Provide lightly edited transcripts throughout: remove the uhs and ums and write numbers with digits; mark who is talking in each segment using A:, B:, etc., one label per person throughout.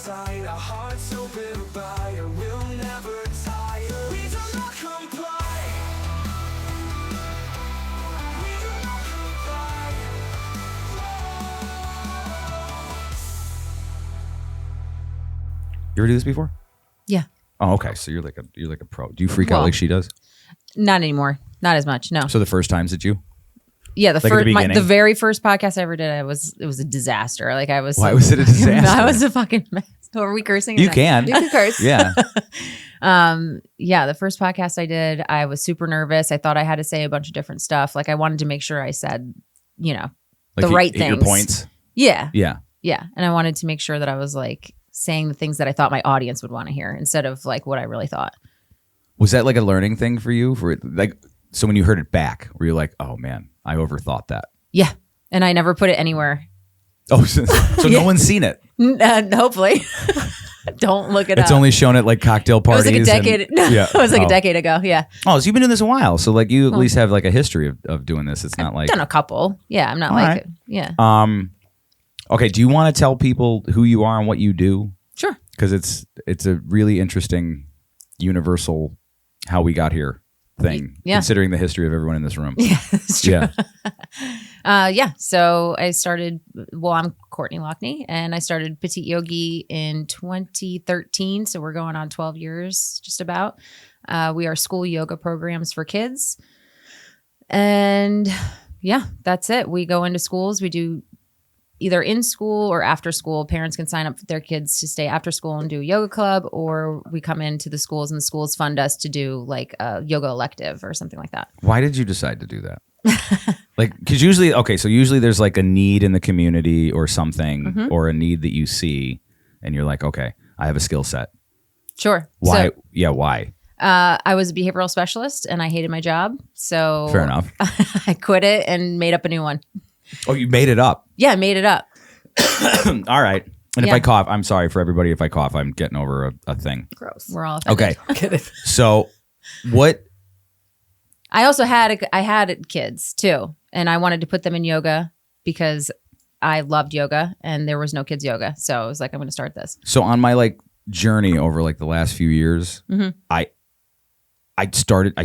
A: inside, our hearts open wide, and we'll never tire. We do not comply. We do not comply.
B: You ever do this before?
C: Yeah.
B: Oh, okay. So you're like a pro. Do you freak out like she does?
C: Not anymore. Not as much. No.
B: So the first times that you?
C: Yeah,
B: Like at the beginning?
C: the very first podcast I ever did, it was a disaster. Like I was.
B: Why was it a disaster?
C: I was a fucking mess. Are we cursing?
B: You can.
D: You can curse.
B: Yeah.
C: Yeah, the first podcast I did, I was super nervous. I thought I had to say a bunch of different stuff. Like I wanted to make sure I said,
B: Like
C: the right
B: hit your
C: things.
B: points.
C: Yeah,
B: Yeah.
C: yeah, and I wanted to make sure that I was like saying the things that I thought my audience would want to hear instead of like what I really thought.
B: Was that like a learning thing for you? So when you heard it back, were you like, oh man, I overthought that?
C: Yeah, and I never put it anywhere.
B: Oh, so no one's seen it.
C: Hopefully, don't look it up.
B: It's only shown at like cocktail
C: It was
B: parties.
C: like a decade.
B: Yeah.
C: It was like
B: Oh.
C: a decade ago. Yeah,
B: Oh, so you've been doing this a while. So like you at least have like a history of doing this. It's not like
C: done a couple. Yeah, I'm not
B: All
C: like
B: right.
C: yeah.
B: Okay, do you want to tell people who you are and what you do?
C: Sure.
B: Because it's a really interesting universal how we got here thing,
C: Yeah.
B: considering the history of everyone in this room.
C: Yeah, that's true.
B: Yeah.
C: So I started, I'm Cortney Loughney, and I started Petite Yogi in 2013. So we're going on 12 years, just about. We are school yoga programs for kids. And yeah, that's it. We go into schools. We do either in school or after school. Parents can sign up for their kids to stay after school and do a yoga club, or we come into the schools and the schools fund us to do like a yoga elective or something like that.
B: Why did you decide to do that? Because usually there's like a need in the community or something, or a need that you see, and you're like, okay, I have a skill set.
C: Sure.
B: Why?
C: So,
B: Yeah, why?
C: I was a behavioral specialist and I hated my job. So
B: Fair enough.
C: I quit it and made up a new one.
B: Oh, you made it up.
C: Yeah, I made it up.
B: All right. And if
C: Yeah.
B: I cough, I'm sorry for everybody. If I cough, I'm getting over a thing.
D: Gross.
C: We're all offended.
B: Okay. So what?
C: I also had kids too, and I wanted to put them in yoga because I loved yoga and there was no kids yoga. So I was like, I'm going to start this.
B: So on my like journey over like the last few years, I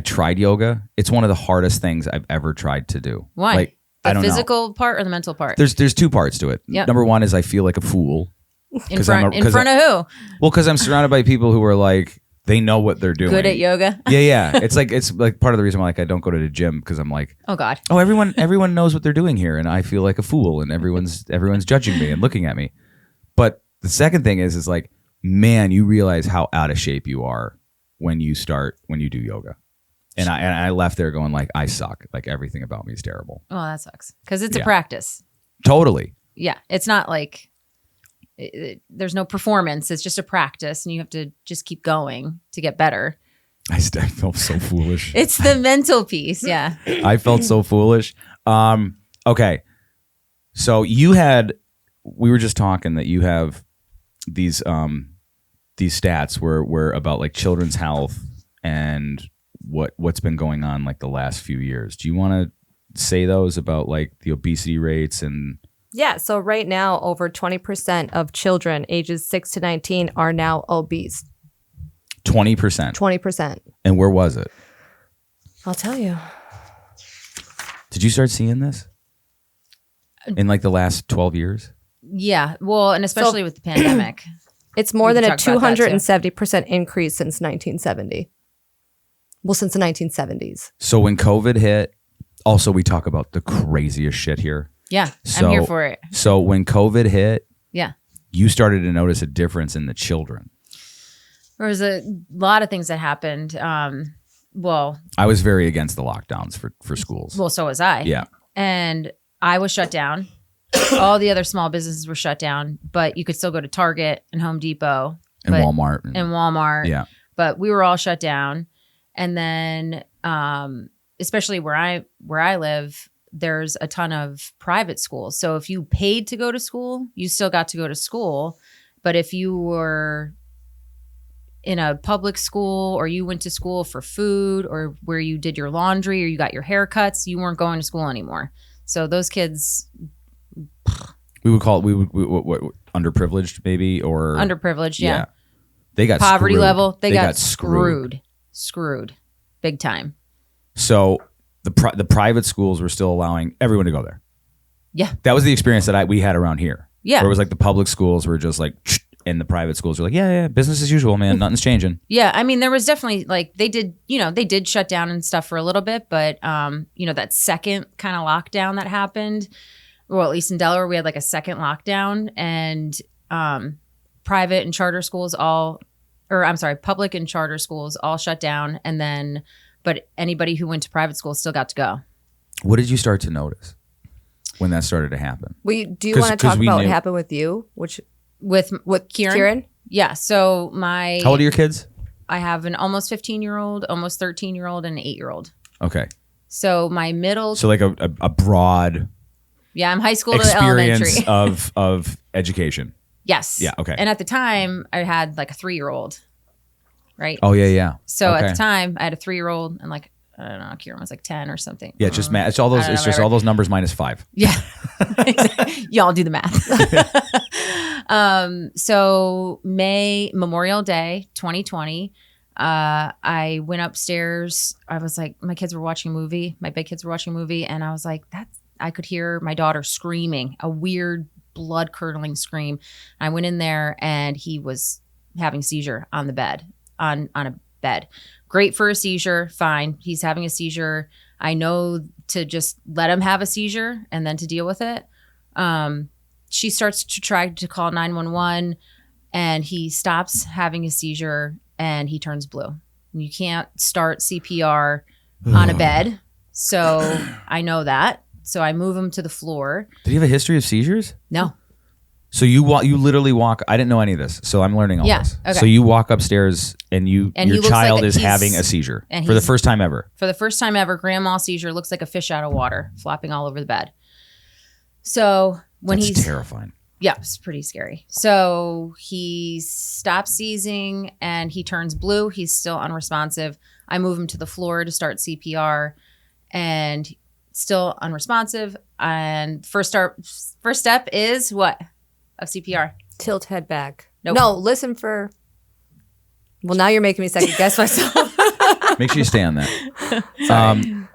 B: tried yoga. It's one of the hardest things I've ever tried to do.
C: Why?
B: Like, I
C: The
B: don't know.
C: physical part or the mental part?
B: There's two parts to it.
C: Yep.
B: Number one is I feel like a fool.
C: In front of who?
B: Well, because I'm surrounded by people who are like, they know what they're doing.
C: Good at yoga?
B: Yeah. It's like part of the reason why like I don't go to the gym, because I'm like,
C: Oh God.
B: oh, everyone knows what they're doing here, and I feel like a fool, and everyone's judging me and looking at me. But the second thing is like, man, you realize how out of shape you are when you do yoga. And I left there going like, I suck. Like everything about me is terrible.
C: Oh, that sucks. Because it's
B: Yeah.
C: a practice.
B: Totally.
C: Yeah. It's not like there's no performance. It's just a practice and you have to just keep going to get better.
B: I felt so foolish.
C: It's the mental piece. Yeah.
B: I felt so foolish. Okay. So we were just talking that you have these stats where about like children's health and what's been going on like the last few years. Do you want to say those about like the obesity rates and?
D: Yeah. So right now, over 20% of children ages 6 to 19 are now obese.
B: 20%.
D: 20%.
B: And where was it?
D: I'll tell you.
B: Did you start seeing this in like the last 12 years?
C: Yeah. Well, and especially with the pandemic.
D: It's more
C: We
D: than
C: can
D: a
C: talk about that, too.
D: 270% increase since 1970. Well, since the 1970s.
B: So when COVID hit, also we talk about the craziest shit here.
C: Yeah.
B: So,
C: I'm here for it.
B: So when COVID hit,
C: Yeah.
B: you started to notice a difference in the children.
C: There was a lot of things that happened. Well,
B: I was very against the lockdowns for schools.
C: so was I.
B: Yeah.
C: And I was shut down. All the other small businesses were shut down, but you could still go to Target and Home Depot.
B: And Walmart.
C: And Walmart.
B: Yeah.
C: But we were all shut down. And then especially where I live, there's a ton of private schools. So if you paid to go to school, you still got to go to school. But if you were in a public school or you went to school for food or where you did your laundry or you got your haircuts, you weren't going to school anymore. So those kids.
B: We would call it what, underprivileged maybe, or
C: Underprivileged, yeah.
B: They got
C: Poverty
B: screwed.
C: level, they got
B: screwed.
C: Screwed. Big time.
B: So the private schools were still allowing everyone to go there.
C: Yeah.
B: That was the experience that we had around here.
C: Yeah.
B: Where it was like the public schools were just like, and the private schools were like, yeah, business as usual, man. Nothing's changing.
C: Yeah. I mean, there was definitely like they did shut down and stuff for a little bit, but that second kind of lockdown that happened, well, at least in Delaware, we had like a second lockdown, and private and charter schools public and charter schools all shut down, and then but anybody who went to private school still got to go.
B: What did you start to notice when that started to happen?
D: Do you want to talk about what happened with you?
C: With Kieran? Yeah. So
B: How old are your kids?
C: I have an almost 15-year-old, almost 13-year-old, and an 8-year-old.
B: Okay.
C: So my middle.
B: So like a broad.
C: Yeah, I'm high school to elementary.
B: Experience of education.
C: Yes.
B: Yeah. Okay.
C: And at the time, I had like a 3-year-old. Right.
B: Oh yeah.
C: So
B: okay.
C: at the time, I had a 3-year-old, and like I don't know, Kieran was like 10 or something.
B: Yeah, it's just math. It's all those. It's just all those numbers minus 5.
C: Yeah. Y'all do the math. So Memorial Day 2020, I went upstairs. I was like, my kids were watching a movie. My big kids were watching a movie, and I was like, I could hear my daughter screaming, a weird blood curdling scream. I went in there, and he was having a seizure on the bed, on a bed. Great for a seizure, fine. He's having a seizure. I know to just let him have a seizure and then to deal with it. She starts to try to call 911, and he stops having a seizure, and he turns blue. You can't start CPR on a bed. So I know that. So I move him to the floor.
B: Did he have a history of seizures?
C: No.
B: So you literally walk. I didn't know any of this, so I'm learning all this.
C: Okay.
B: So you walk upstairs, and your child is having a seizure for the first time ever.
C: For the first time ever, grand mal seizure, looks like a fish out of water, flopping all over the bed. So
B: That's terrifying.
C: Yeah, it's pretty scary. So he stops seizing, and he turns blue. He's still unresponsive. I move him to the floor to start CPR, and still unresponsive. And first step is what? Of CPR.
D: Tilt head back.
C: Nope.
D: No, listen for. Well, now you're making me second guess myself.
B: Make sure you stay on that.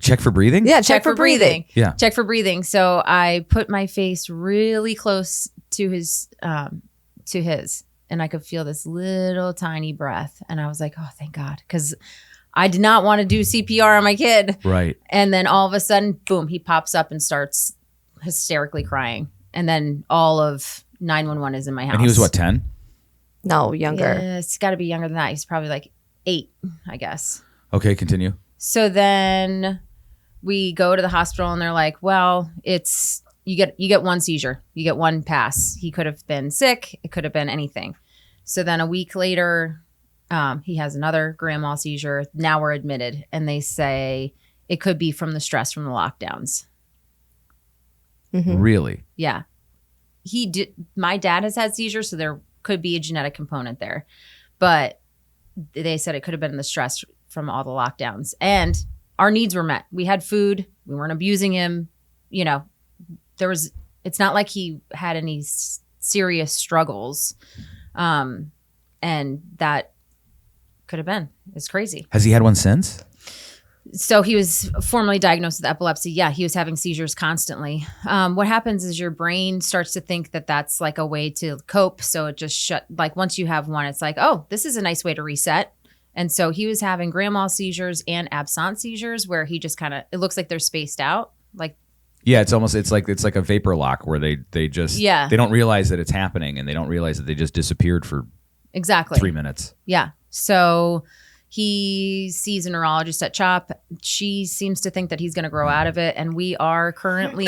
B: Check for breathing?
D: Yeah, check for breathing.
B: Yeah.
C: Check for breathing. So I put my face really close to his, and I could feel this little tiny breath. And I was like, oh, thank God. Because I did not want to do CPR on my kid.
B: Right.
C: And then all of a sudden, boom, he pops up and starts hysterically crying. And then all of 911 is in my house.
B: And he was what, 10?
D: No, younger.
C: Yeah, it's got to be younger than that. He's probably like 8, I guess.
B: Okay, continue.
C: So then we go to the hospital, and they're like, well, you get one seizure. You get one pass. He could have been sick. It could have been anything. So then a week later, he has another grand mal seizure. Now we're admitted, and they say it could be from the stress from the lockdowns.
D: Mm-hmm.
B: Really?
C: Yeah. My dad has had seizures, so there could be a genetic component there. But they said it could have been the stress from all the lockdowns. And our needs were met. We had food. We weren't abusing him. It's not like he had any serious struggles. And that could have been. It's crazy.
B: Has he had one since?
C: So he was formally diagnosed with epilepsy. Yeah, he was having seizures constantly. What happens is your brain starts to think that that's like a way to cope. So it just like once you have one, it's like, oh, this is a nice way to reset. And so he was having grand mal seizures and absent seizures where he just it looks like they're spaced out. Like,
B: yeah, it's like a vapor lock where they just, they don't realize that it's happening, and they don't realize that they just disappeared for
C: exactly
B: 3 minutes.
C: Yeah. So he sees a neurologist at CHOP. She seems to think that he's going to grow out of it. And we are currently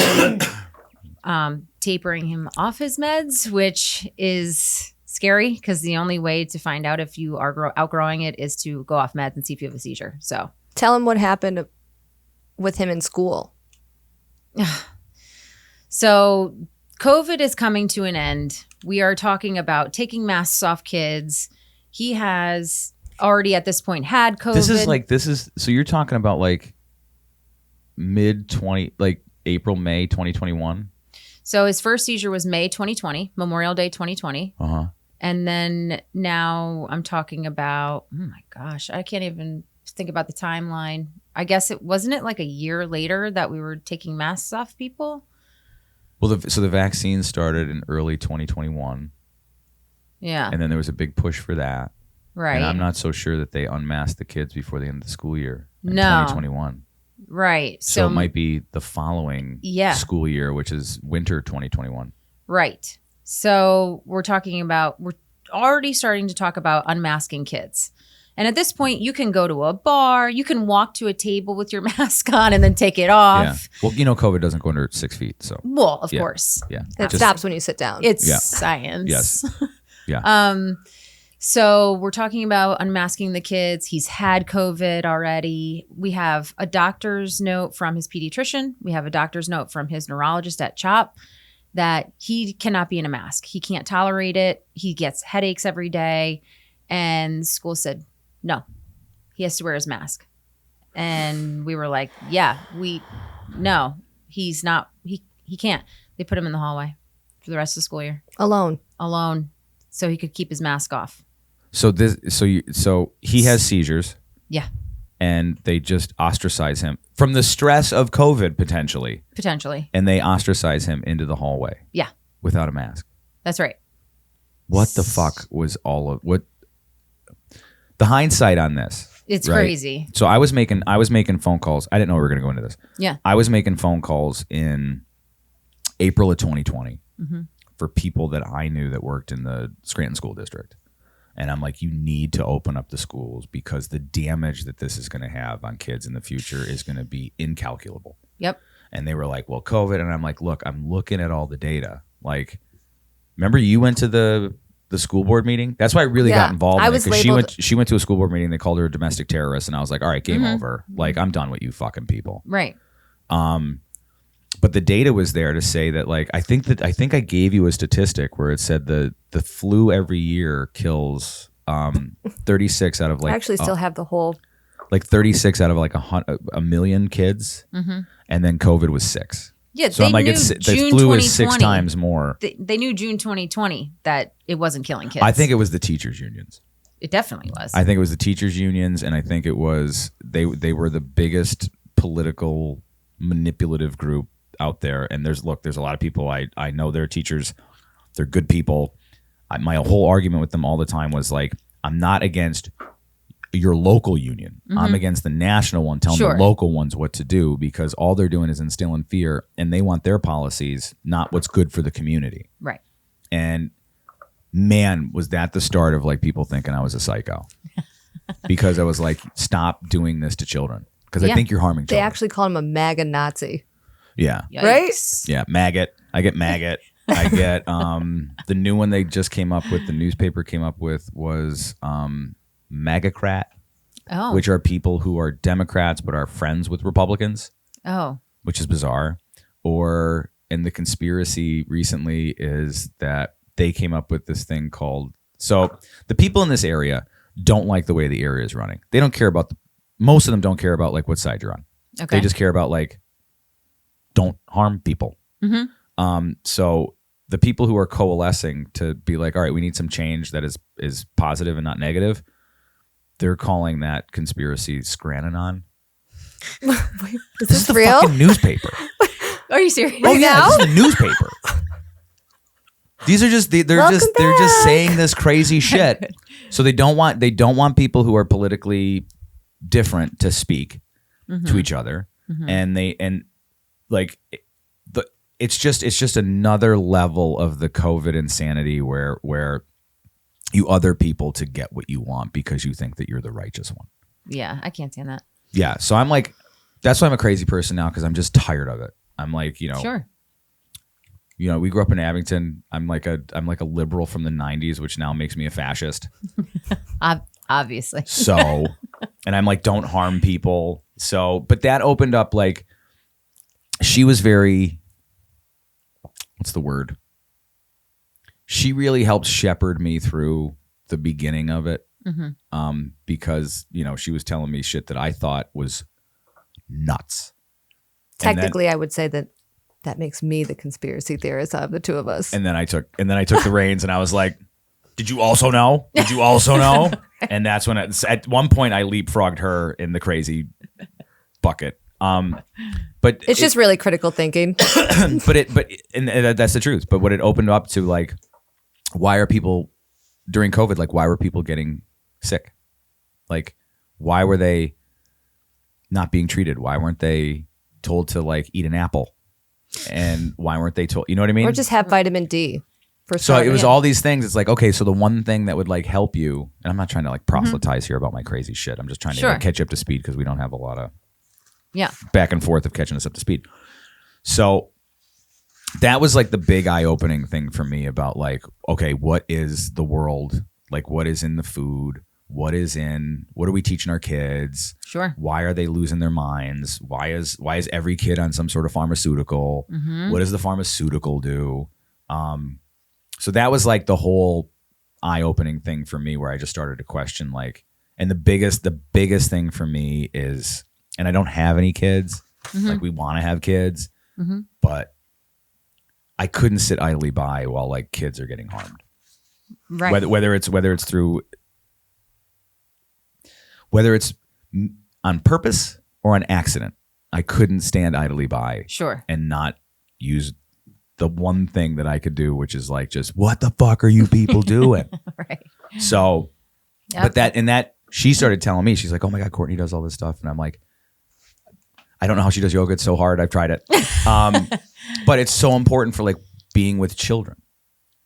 C: tapering him off his meds, which is scary because the only way to find out if you are outgrowing it is to go off meds and see if you have a seizure. So
D: tell him what happened with him in school.
C: So COVID is coming to an end. We are talking about taking masks off kids. He has already at this point had COVID.
B: So you're talking about like April, May 2021?
C: So his first seizure was May 2020, Memorial Day 2020. And then now I'm talking about, oh my gosh, I can't even think about the timeline. I guess wasn't it like a year later that we were taking masks off people?
B: Well, so the vaccine started in early 2021.
C: Yeah.
B: And then there was a big push for that.
C: Right.
B: And I'm not so sure that they unmasked the kids before the end of the school year in
C: No.
B: 2021.
C: Right.
B: So it might be the following school year, which is winter 2021.
C: Right. So we're already starting to talk about unmasking kids. And at this point, you can go to a bar, you can walk to a table with your mask on and then take it off.
B: Yeah. Well, you know, COVID doesn't go under 6 feet. So,
C: Well, of course.
B: Yeah.
D: It stops when you sit down.
C: It's science.
B: Yes. Yeah.
C: So we're talking about unmasking the kids. He's had COVID already. We have a doctor's note from his pediatrician. We have a doctor's note from his neurologist at CHOP that he cannot be in a mask. He can't tolerate it. He gets headaches every day. And school said, no, he has to wear his mask. And we were like, no, he's not, he can't. They put him in the hallway for the rest of the school year.
D: Alone.
C: So he could keep his mask off.
B: So he has seizures.
C: Yeah.
B: And they just ostracize him from the stress of COVID potentially. And they ostracize him into the hallway.
C: Yeah.
B: Without a mask.
C: That's right.
B: What the fuck was all of what the hindsight on this?
C: It's
B: right?
C: crazy.
B: So I was making phone calls. I didn't know we were going to go into this.
C: Yeah.
B: I was making phone calls in April of 2020 for people that I knew that worked in the Scranton school district. And I'm like, you need to open up the schools because the damage that this is going to have on kids in the future is going to be incalculable.
C: Yep.
B: And they were like, well, COVID. And I'm like, look, I'm looking at all the data. Like, remember you went to the school board meeting? That's why I really got involved in it, because she went to a school board meeting. They called her a domestic terrorist. And I was like, all right, game over. Like, I'm done with you fucking people.
C: Right.
B: But the data was there to say that, like, I think I gave you a statistic where it said the flu every year kills 36 out of like.
D: I actually still have the whole.
B: Like 36 out of like a million kids, and then COVID was 6.
C: Yeah,
B: so I'm like, the flu is 6 times more.
C: They knew June 2020 that it wasn't killing kids.
B: I think it was the teachers' unions.
C: It definitely was.
B: I think it was the teachers' unions, and I think it was they were the biggest political manipulative group out there. And there's a lot of people I know they're teachers, they're good people. My whole argument with them all the time was like, I'm not against your local union. I'm against the national one telling the local ones what to do, because all they're doing is instilling fear, and they want their policies, not what's good for the community.
C: Right.
B: And man, was that the start of like people thinking I was a psycho because I was like, stop doing this to children, because I think you're harming children.
D: They actually called him a MAGA Nazi.
B: Yeah.
C: Yikes.
D: Right?
B: Yeah. Maggot. I get maggot. I get the new one they just came up with, the newspaper came up with was MAGAcrat, which are people who are Democrats but are friends with Republicans. Oh. Which is bizarre. And the conspiracy recently is that they came up with this thing called, so the people in this area don't like the way the area is running. They don't care about most of them don't care about like what side you're on. Okay. They just care about like, don't harm people. So the people who are coalescing to be like, all right, we need some change that is positive and not negative, they're calling that conspiracy Scranton.
D: Wait, is
B: this is the
D: real?
B: Fucking newspaper.
C: Are you serious?
B: Oh yeah, this is the newspaper. These are just they're just saying this crazy shit. So they don't want people who are politically different to speak to each other, and it's just another level of the COVID insanity where you other people to get what you want because you think that you're the righteous one.
C: Yeah, I can't stand that.
B: Yeah, so I'm like, that's why I'm a crazy person now, because I'm just tired of it. I'm like, sure. We grew up in Abington. I'm like a liberal from the 90s, which now makes me a fascist.
C: Obviously.
B: So, and I'm like, don't harm people. So, but that opened up like, she was very, what's the word? She really helped shepherd me through the beginning of it. Because, she was telling me shit that I thought was nuts.
D: Technically, I would say that That makes me the conspiracy theorist out of the two of us.
B: And then I took the reins and I was like, did you also know? Did you also know? And that's when at one point I leapfrogged her in the crazy bucket. But
D: it's just really critical thinking.
B: and that's the truth. But what it opened up to, like, why are people during COVID, like, why were people getting sick? Like, why were they not being treated? Why weren't they told to, like, eat an apple? And why weren't they told, you know what I mean?
D: Or just have vitamin D.
B: So it was all these things. It's like, okay, so the one thing that would, like, help you, and I'm not trying to, like, proselytize here about my crazy shit. I'm just trying to like, catch you up to speed because we don't have a lot of back and forth of catching us up to speed. So that was, like, the big eye-opening thing for me about, like, okay, what is the world? Like, what is in the food? What are we teaching our kids?
C: Sure.
B: Why are they losing their minds? Why is every kid on some sort of pharmaceutical? What does the pharmaceutical do? So that was, like, the whole eye-opening thing for me, where I just started to question, like, and the biggest thing for me is, and I don't have any kids, like, we want to have kids, but I couldn't sit idly by while, like, kids are getting harmed.
C: Right.
B: Whether it's on purpose or on accident, I couldn't stand idly by.
C: Sure.
B: And not use the one thing that I could do, which is, like, just, what the fuck are you people doing?
C: Right.
B: So, but that she started telling me, she's like, oh my God, Courtney does all this stuff. And I'm like, I don't know how she does yoga. It's so hard. I've tried it. But it's so important for, like, being with children,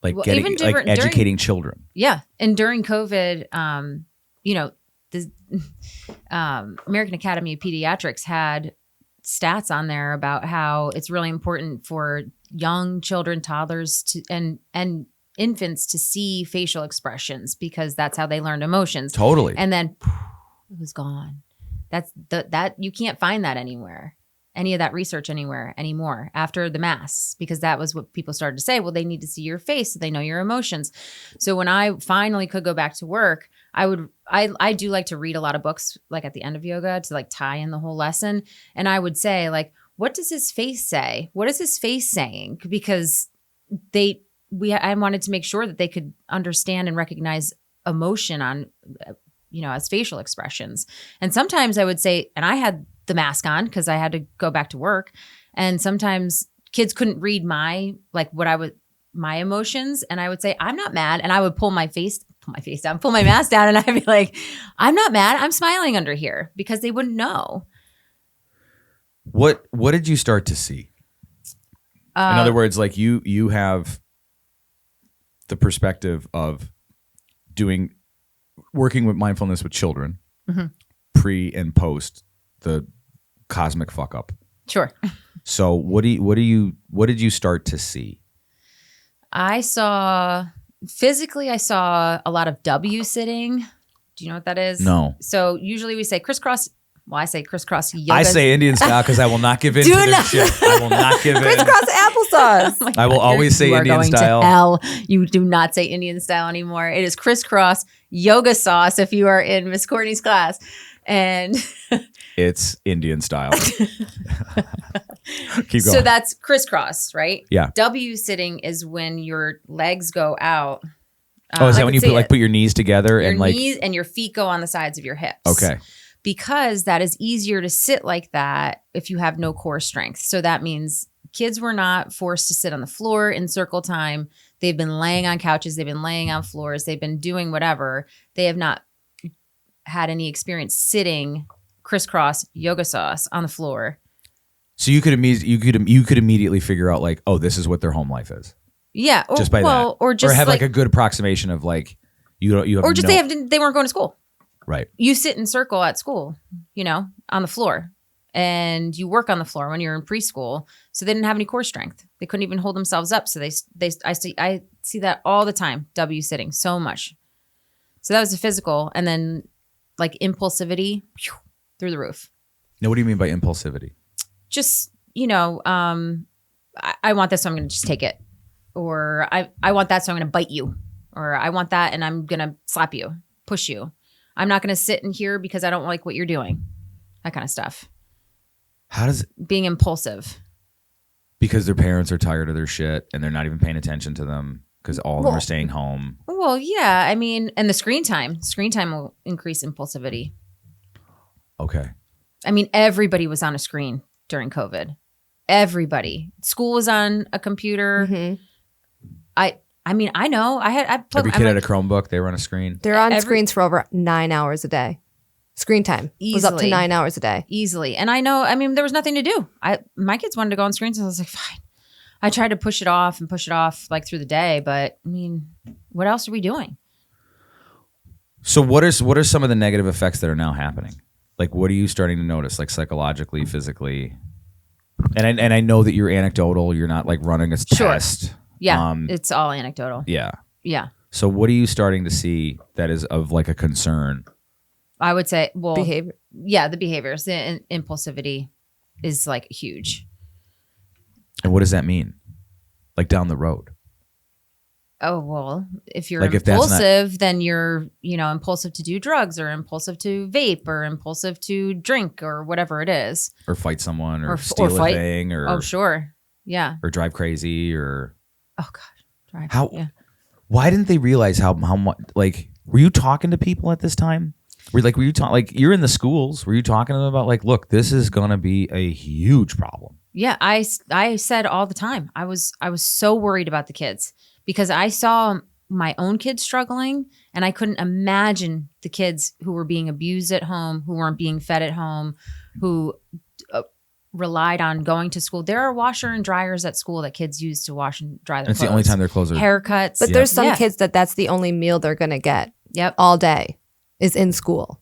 B: like, educating children.
C: Yeah. And during COVID, you know, the American Academy of Pediatrics had stats on there about how it's really important for young children, toddlers and infants to see facial expressions, because that's how they learned emotions.
B: Totally.
C: And then it was gone. That you can't find that anywhere, any of that research anywhere anymore after the masks, because that was what people started to say. Well, they need to see your face so they know your emotions. So when I finally could go back to work, I do like to read a lot of books, like, at the end of yoga to, like, tie in the whole lesson. And I would say, like, what does his face say? What is his face saying? Because I wanted to make sure that they could understand and recognize emotion on, you know, as facial expressions. And sometimes I would say, and I had the mask on because I had to go back to work. And sometimes kids couldn't read my emotions. And I would say, I'm not mad. And I would pull my mask down, and I'd be like, I'm not mad. I'm smiling under here, because they wouldn't know.
B: What did you start to see? In other words, like, you have the perspective of working with mindfulness with children, pre and post the cosmic fuck up.
C: Sure.
B: So what did you start to see?
C: I saw a lot of W sitting. Do you know what that is?
B: No.
C: So usually we say crisscross. Well, I say crisscross yoga.
B: I say Indian style because I will not give in to their shit. I will not give in.
D: Crisscross applesauce.
B: I will always say Indian style.
C: To hell. You do not say Indian style anymore. It is crisscross yoga sauce if you are in Miss Courtney's class. And
B: it's Indian style. Keep going.
C: So that's crisscross, right?
B: Yeah.
C: W sitting is when your legs go out.
B: Is that when you put your knees together
C: your
B: and, like,
C: knees and your feet go on the sides of your hips?
B: Okay.
C: Because that is easier to sit like that if you have no core strength. So that means kids were not forced to sit on the floor in circle time. They've been laying on couches. They've been laying on floors. They've been doing whatever. They have not had any experience sitting crisscross yoga sauce on the floor.
B: So you could immediately figure out, like, oh, this is what their home life is.
C: Yeah.
B: Just by that.
C: Or just
B: have like a good approximation of, like, you have
C: or just they weren't going to school.
B: Right.
C: You sit in circle at school, you know, on the floor, and you work on the floor when you're in preschool. So they didn't have any core strength. They couldn't even hold themselves up. So I see that all the time. W sitting so much. So that was the physical, and then, like, impulsivity through the roof.
B: Now, what do you mean by impulsivity?
C: Just, you know, I want this, so I'm going to just take it. Or I want that, so I'm going to bite you. Or I want that, and I'm going to slap you, push you. I'm not going to sit in here because I don't like what you're doing. That kind of stuff.
B: How does
C: being impulsive?
B: Because their parents are tired of their shit and they're not even paying attention to them because all of them are staying home.
C: Well, yeah. I mean, and the screen time will increase impulsivity.
B: Okay.
C: I mean, everybody was on a screen during COVID. Everybody. School was on a computer.
D: Mm-hmm.
C: I mean, I know.
B: Every kid had a Chromebook. They were on a screen.
D: They're on screens for over 9 hours a day. Screen time was up to
C: Easily.
D: 9 hours a day.
C: Easily. And I know, I mean, there was nothing to do. My kids wanted to go on screens, and I was like, fine. I tried to push it off like through the day, but I mean, what else are we doing?
B: So what are some of the negative effects that are now happening? Like, what are you starting to notice, like psychologically, physically? And I know that you're anecdotal. You're not like running a test.
C: Yeah, it's all anecdotal.
B: Yeah.
C: Yeah.
B: So what are you starting to see that is of like a concern?
C: I would say, well,
D: Behavior.
C: Yeah, the behaviors, the impulsivity is like huge.
B: And what does that mean? Like down the road?
C: Oh, well, if you're
B: Like if that's
C: impulsive, then you're, impulsive to do drugs or impulsive to vape or impulsive to drink or whatever it is.
B: Or fight someone or
C: Or
B: steal
C: fight.
B: a thing or
C: Oh, sure. Yeah.
B: or drive crazy or
C: Oh, gosh.
B: how
C: Yeah.
B: why didn't they realize how much, like, were you talking to people at this time? Were you talking, like, you're in the schools, were you talking to them about like, look, this is gonna be a huge problem?
C: Yeah, I said all the time. I was so worried about the kids because I saw my own kids struggling, and I couldn't imagine the kids who were being abused at home, who weren't being fed at home, who relied on going to school. There are washer and dryers at school that kids use to wash and dry their
B: That's
C: clothes.
B: the only time their clothes are
C: Haircuts.
D: But there's some kids that's the only meal they're going to get
C: Yep.
D: all day is in school.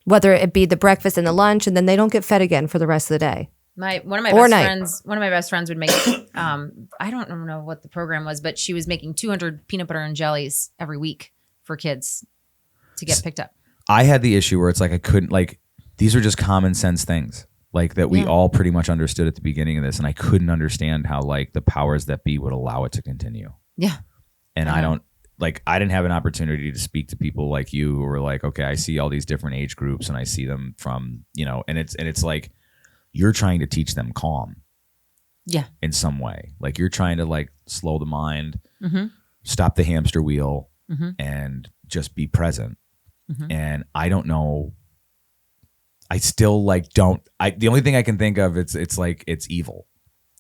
D: Whether it be the breakfast and the lunch, and then they don't get fed again for the rest of the day.
C: One of my best friends would make I don't know what the program was, but she was making 200 peanut butter and jellies every week for kids to get picked up.
B: I had the issue where it's like I couldn't, like, these are just common sense things like that we all pretty much understood at the beginning of this, and I couldn't understand how like the powers that be would allow it to continue.
C: Yeah.
B: And I didn't have an opportunity to speak to people like you who were like, okay, I see all these different age groups and I see them from, and it's like you're trying to teach them calm.
C: Yeah.
B: In some way. Like you're trying to like slow the mind,
C: Mm-hmm.
B: stop the hamster wheel,
C: Mm-hmm.
B: and just be present.
C: Mm-hmm.
B: And I don't know. I still like the only thing I can think of, it's like it's evil.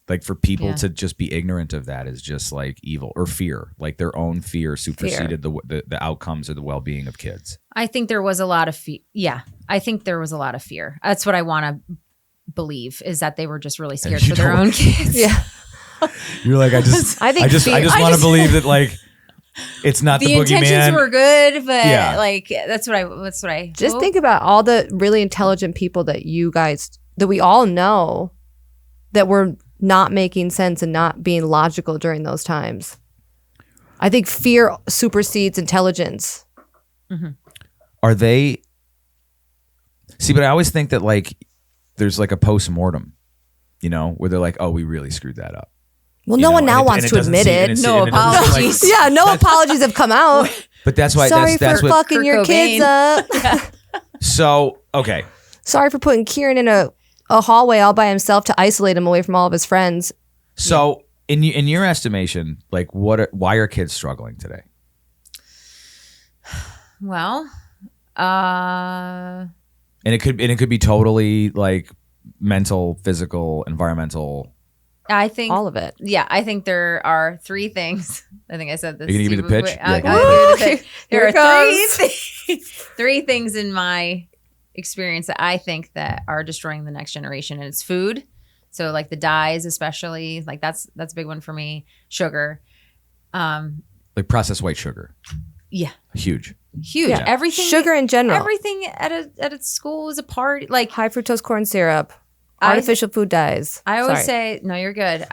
B: Like for people to just be ignorant of that is just like evil or fear. Like their own fear superseded the outcomes or the well-being of kids.
C: I think there was a lot of fear. Yeah. I think there was a lot of fear. That's what I want to believe, is that they were just really scared for their own kids.
D: Yeah.
B: You're like, I just want to believe that like it's not the
C: intentions
B: boogeyman.
C: were good, but like that's what I
D: Just
C: hope.
D: think about all the really intelligent people that we all know that were not making sense and not being logical during those times. I think fear supersedes intelligence.
C: Mm-hmm.
B: Are they? See, but I always think that like there's like a post-mortem, where they're like, oh, we really screwed that up.
D: Well, no one now wants to admit it.
C: No apologies.
D: Yeah, no apologies have come out.
B: But that's why
D: Sorry
B: that's
D: for
B: what.
D: fucking your kids up.
B: So okay,
D: Sorry for putting Kieran in a hallway all by himself to isolate him away from all of his friends.
B: so in your estimation, like why are kids struggling today?
C: Well,
B: And it could be totally like mental, physical, environmental.
C: I think
D: All of it.
C: Yeah, I think there are three things. I think I said this.
B: Are you gonna give me the pitch?
C: I'll
B: Yeah,
C: give you the pitch.
D: Here
C: There are
D: it
C: three things in my experience that I think that are destroying the next generation, and it's food. So like the dyes, especially, like that's a big one for me. Sugar,
B: Like processed white sugar.
C: yeah,
B: Huge.
C: huge.
D: Yeah.
C: Everything,
D: Sugar in general.
C: everything at a school is a party. Like
D: High fructose corn syrup. Artificial food dyes.
C: I always
D: Sorry.
C: say, no, you're good.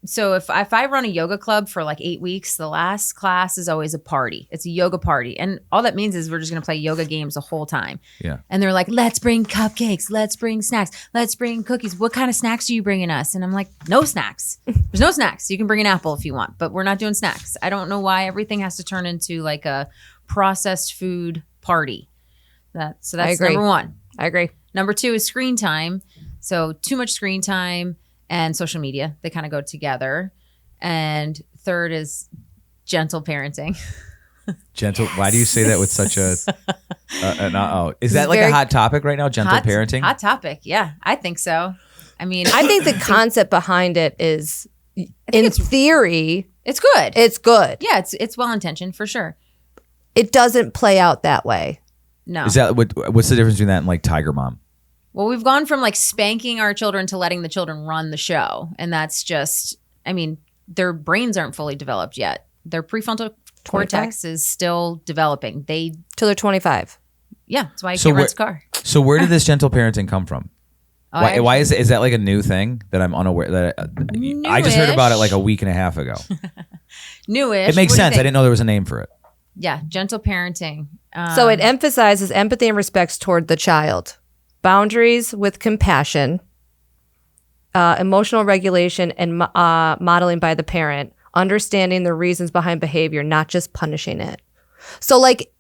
C: So if I run a yoga club for like 8 weeks, the last class is always a party. It's a yoga party. And all that means is we're just going to play yoga games the whole time.
B: Yeah.
C: And they're like, let's bring cupcakes. Let's bring snacks. Let's bring cookies. What kind of snacks are you bringing us? And I'm like, no snacks. There's no snacks. You can bring an apple if you want, but we're not doing snacks. I don't know why everything has to turn into like a processed food party. So that's
D: agree.
C: number one.
D: I agree.
C: Number two is screen time. So too much screen time and social media. They kind of go together. And third is gentle parenting.
B: Gentle. Why do you say that with such a? Is that like a
D: very-
B: hot topic right now? Gentle parenting.
C: Hot topic. Yeah, I think so. I mean,
D: I think the concept behind it is, in theory,
C: it's good.
D: it's good.
C: Yeah, it's well intentioned for sure.
D: It doesn't play out that way.
C: No.
B: Is that what's the difference between that and like Tiger Mom?
C: Well, we've gone from like spanking our children to letting the children run the show. And that's just, I mean, their brains aren't fully developed yet. Their prefrontal cortex is still developing.
D: Till they're 25.
C: Yeah, that's why I
B: So
C: can't
B: where-
C: rent a car.
B: So where did this gentle parenting come from?
C: Oh,
B: Why is that like a new thing that I'm unaware that I just heard about it like a week and a half ago?
C: Newish.
B: It makes
C: What do you
B: sense. I
C: think?
B: didn't know there was a name for it.
C: Yeah, gentle parenting.
D: So it emphasizes empathy and respect toward the child, boundaries with compassion, emotional regulation, and modeling by the parent, understanding the reasons behind behavior, not just punishing it. So, like,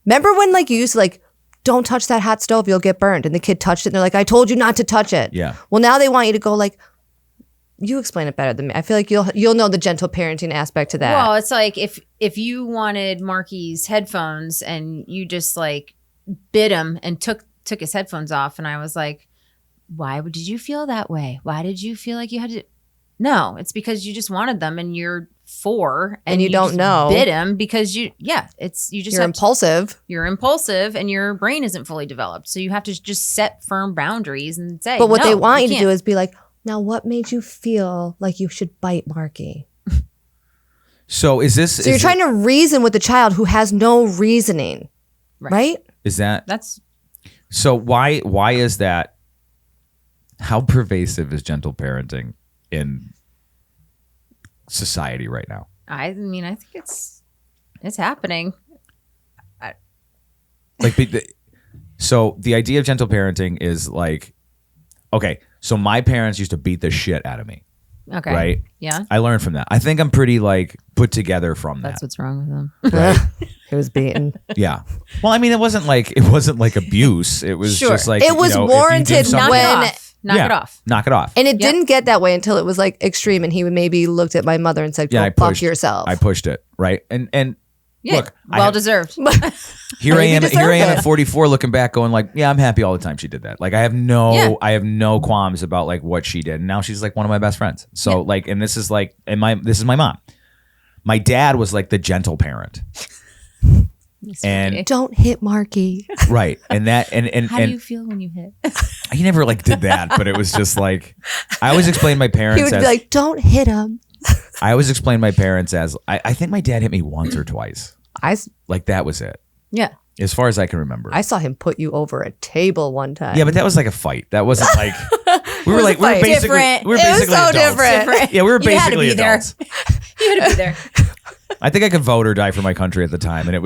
D: remember when, like, you used to, like, don't touch that hot stove, you'll get burned. And the kid touched it and they're like, I told you not to touch it.
B: Yeah.
D: Well, now they want you to go, like, you explain it better than me. I feel like you'll know the gentle parenting aspect to that.
C: Well, it's like if you wanted Marky's headphones and you just like bit him and took his headphones off, and I was like, why did you feel that way? Why did you feel like you had to? No, it's because you just wanted them, and you're 4
D: And you don't
C: just
D: know.
C: bit him because you just
D: You're
C: have to-
D: impulsive.
C: you're impulsive and your brain isn't fully developed, so you have to just set firm boundaries and say.
D: But what
C: no,
D: they want you to
C: can't.
D: do is be like, now what made you feel like you should bite Marky?
B: So is this?
D: So you're trying to reason with the child who has no reasoning, right?
B: Is that
C: That's
B: so? Why is that? How pervasive is gentle parenting in society right now?
C: I mean, I think it's happening.
B: Like, so the idea of gentle parenting is like, okay, so my parents used to beat the shit out of me,
C: Okay.
B: right?
C: Yeah.
B: I learned from that. I think I'm pretty like put together from that.
C: That's what's wrong with them.
B: Right?
D: It was beaten.
B: Yeah. Well, I mean, it wasn't like abuse. It was
C: Sure.
B: just like
D: It was
B: if you do
D: warranted
B: something-
D: when-
C: Knock
B: Yeah,
C: it off.
B: Knock it off.
D: And it
C: Yep.
D: didn't get that way until it was like extreme, and he maybe looked at my mother and said, "Go
B: I
D: fuck
B: pushed
D: yourself."
B: I pushed it, right? And
C: Yeah.
B: look, I
C: well
B: have-
C: deserved.
B: here I
D: Maybe
B: am.
D: deserved
B: Here I am
D: it.
B: at 44, looking back, going like, yeah, I'm happy all the time she did that. Like, I have no qualms about like what she did. And now she's like one of my best friends. So like, and this is like, this is my mom. My dad was like the gentle parent, and
D: Don't hit Marky.
B: right, and that and
C: How do
B: and
C: you feel when you hit?
B: he never like did that, but it was just like I always explained my parents
D: He would
B: as
D: be like, "Don't hit him."
B: I always explained my parents as I think my dad hit me once or twice. Like that was it,
C: Yeah.
B: as far as I can remember.
D: I saw him put you over a table one time.
B: Yeah, but that was like a fight. That wasn't like we were
D: fight.
B: basically
C: Different.
B: we were
D: It was
B: basically
D: so
B: adults.
D: different.
B: Yeah, we were
C: You had to
B: basically
C: be there.
B: adults.
C: You had to be there.
B: I think I could vote or die for my country at the time, and it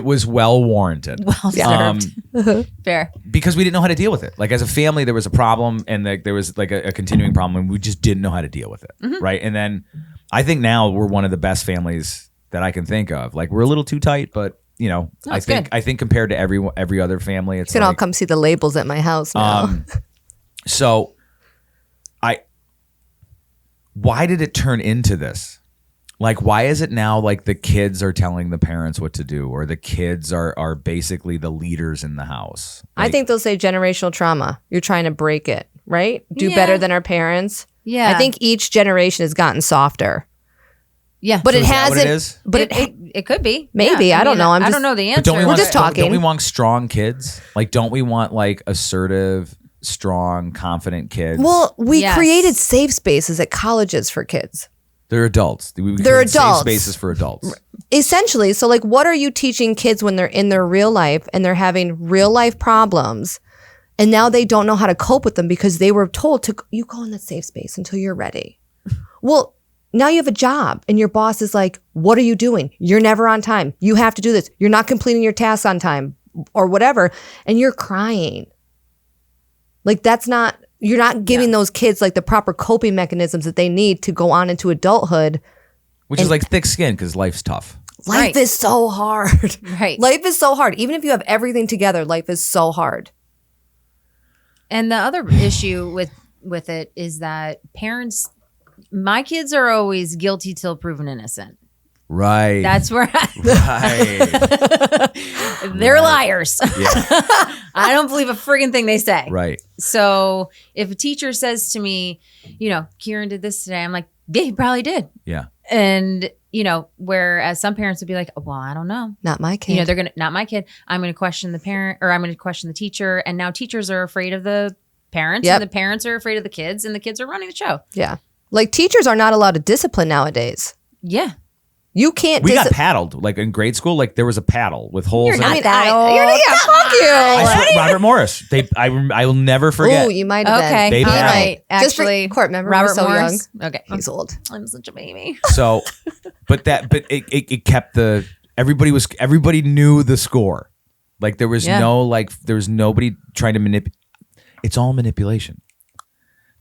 B: was well warranted.
C: Well deserved. Fair.
B: Because we didn't know how to deal with it. Like as a family, there was a problem, and there was like a continuing problem, and we just didn't know how to deal with it, right? And then I think now we're one of the best families that I can think of. Like we're a little too tight, but you know,
C: No,
B: I
C: it's
B: think
C: good.
B: I think compared to every other family, it's
D: You can all
B: like,
D: come see the labels at my house now.
B: So, why did it turn into this? Like, why is it now like the kids are telling the parents what to do, or the kids are basically the leaders in the house?
D: I think they'll say generational trauma. You're trying to break it, right? Do
C: Yeah.
D: better than our parents.
C: Yeah.
D: I think each generation has gotten softer,
C: Yeah.
D: but
B: So
D: it
B: is that what
D: hasn't.
B: it is?
D: But
C: it could be.
D: Maybe.
C: Yeah.
D: I don't know. I'm
C: I
D: just-
C: don't know the answer.
B: But don't we
D: We're
B: want
D: just talking.
B: Don't we want strong kids? Like, don't we want like assertive, strong, confident kids?
D: well, we
C: Yes.
D: created safe spaces at colleges for kids.
B: they're adults. We
D: They're
B: create safe
D: adults.
B: spaces for adults.
D: Essentially, so like what are you teaching kids when they're in their real life and they're having real life problems and now they don't know how to cope with them because they were told to you go in that safe space until you're ready. Well, now you have a job and your boss is like, "What are you doing? You're never on time. You have to do this. You're not completing your tasks on time," or whatever, and you're crying. Like you're not giving those kids like the proper coping mechanisms that they need to go on into adulthood.
B: Which is like thick skin because life's tough.
D: Life
C: Right.
D: is so hard.
C: Right.
D: Life is so hard. Even if you have everything together, life is so hard.
C: And the other issue with it is that parents, my kids are always guilty till proven innocent.
B: Right.
C: That's where
B: right.
C: they're liars.
B: Yeah.
C: I don't believe a friggin' thing they say.
B: Right.
C: So if a teacher says to me, Kieran did this today, I'm like, yeah, he probably did.
B: Yeah.
C: And, whereas some parents would be like, well, I don't know.
D: Not my kid.
C: Not my kid. I'm going to question the parent, or I'm going to question the teacher. And now teachers are afraid of the parents,
D: Yep.
C: and the parents are afraid of the kids, and the kids are running the show.
D: Yeah. Like teachers are not allowed to discipline nowadays.
C: Yeah.
D: You can't.
B: We got paddled like in grade school. Like there was a paddle with holes
C: You're
B: in
C: not
B: it.
C: that old.
D: Fuck you.
B: I swear, Robert Morris. I will never forget.
D: Oh, you might have
C: Okay.
B: They
C: All
B: paddle.
C: right.
D: Just for
C: Actually,
D: Court, remember
C: Robert
D: we're so
C: Morris? Okay.
D: young. He's old.
C: I'm such a baby.
B: So, but it kept everybody knew the score. Like there was there was nobody trying to manipulate. It's all manipulation.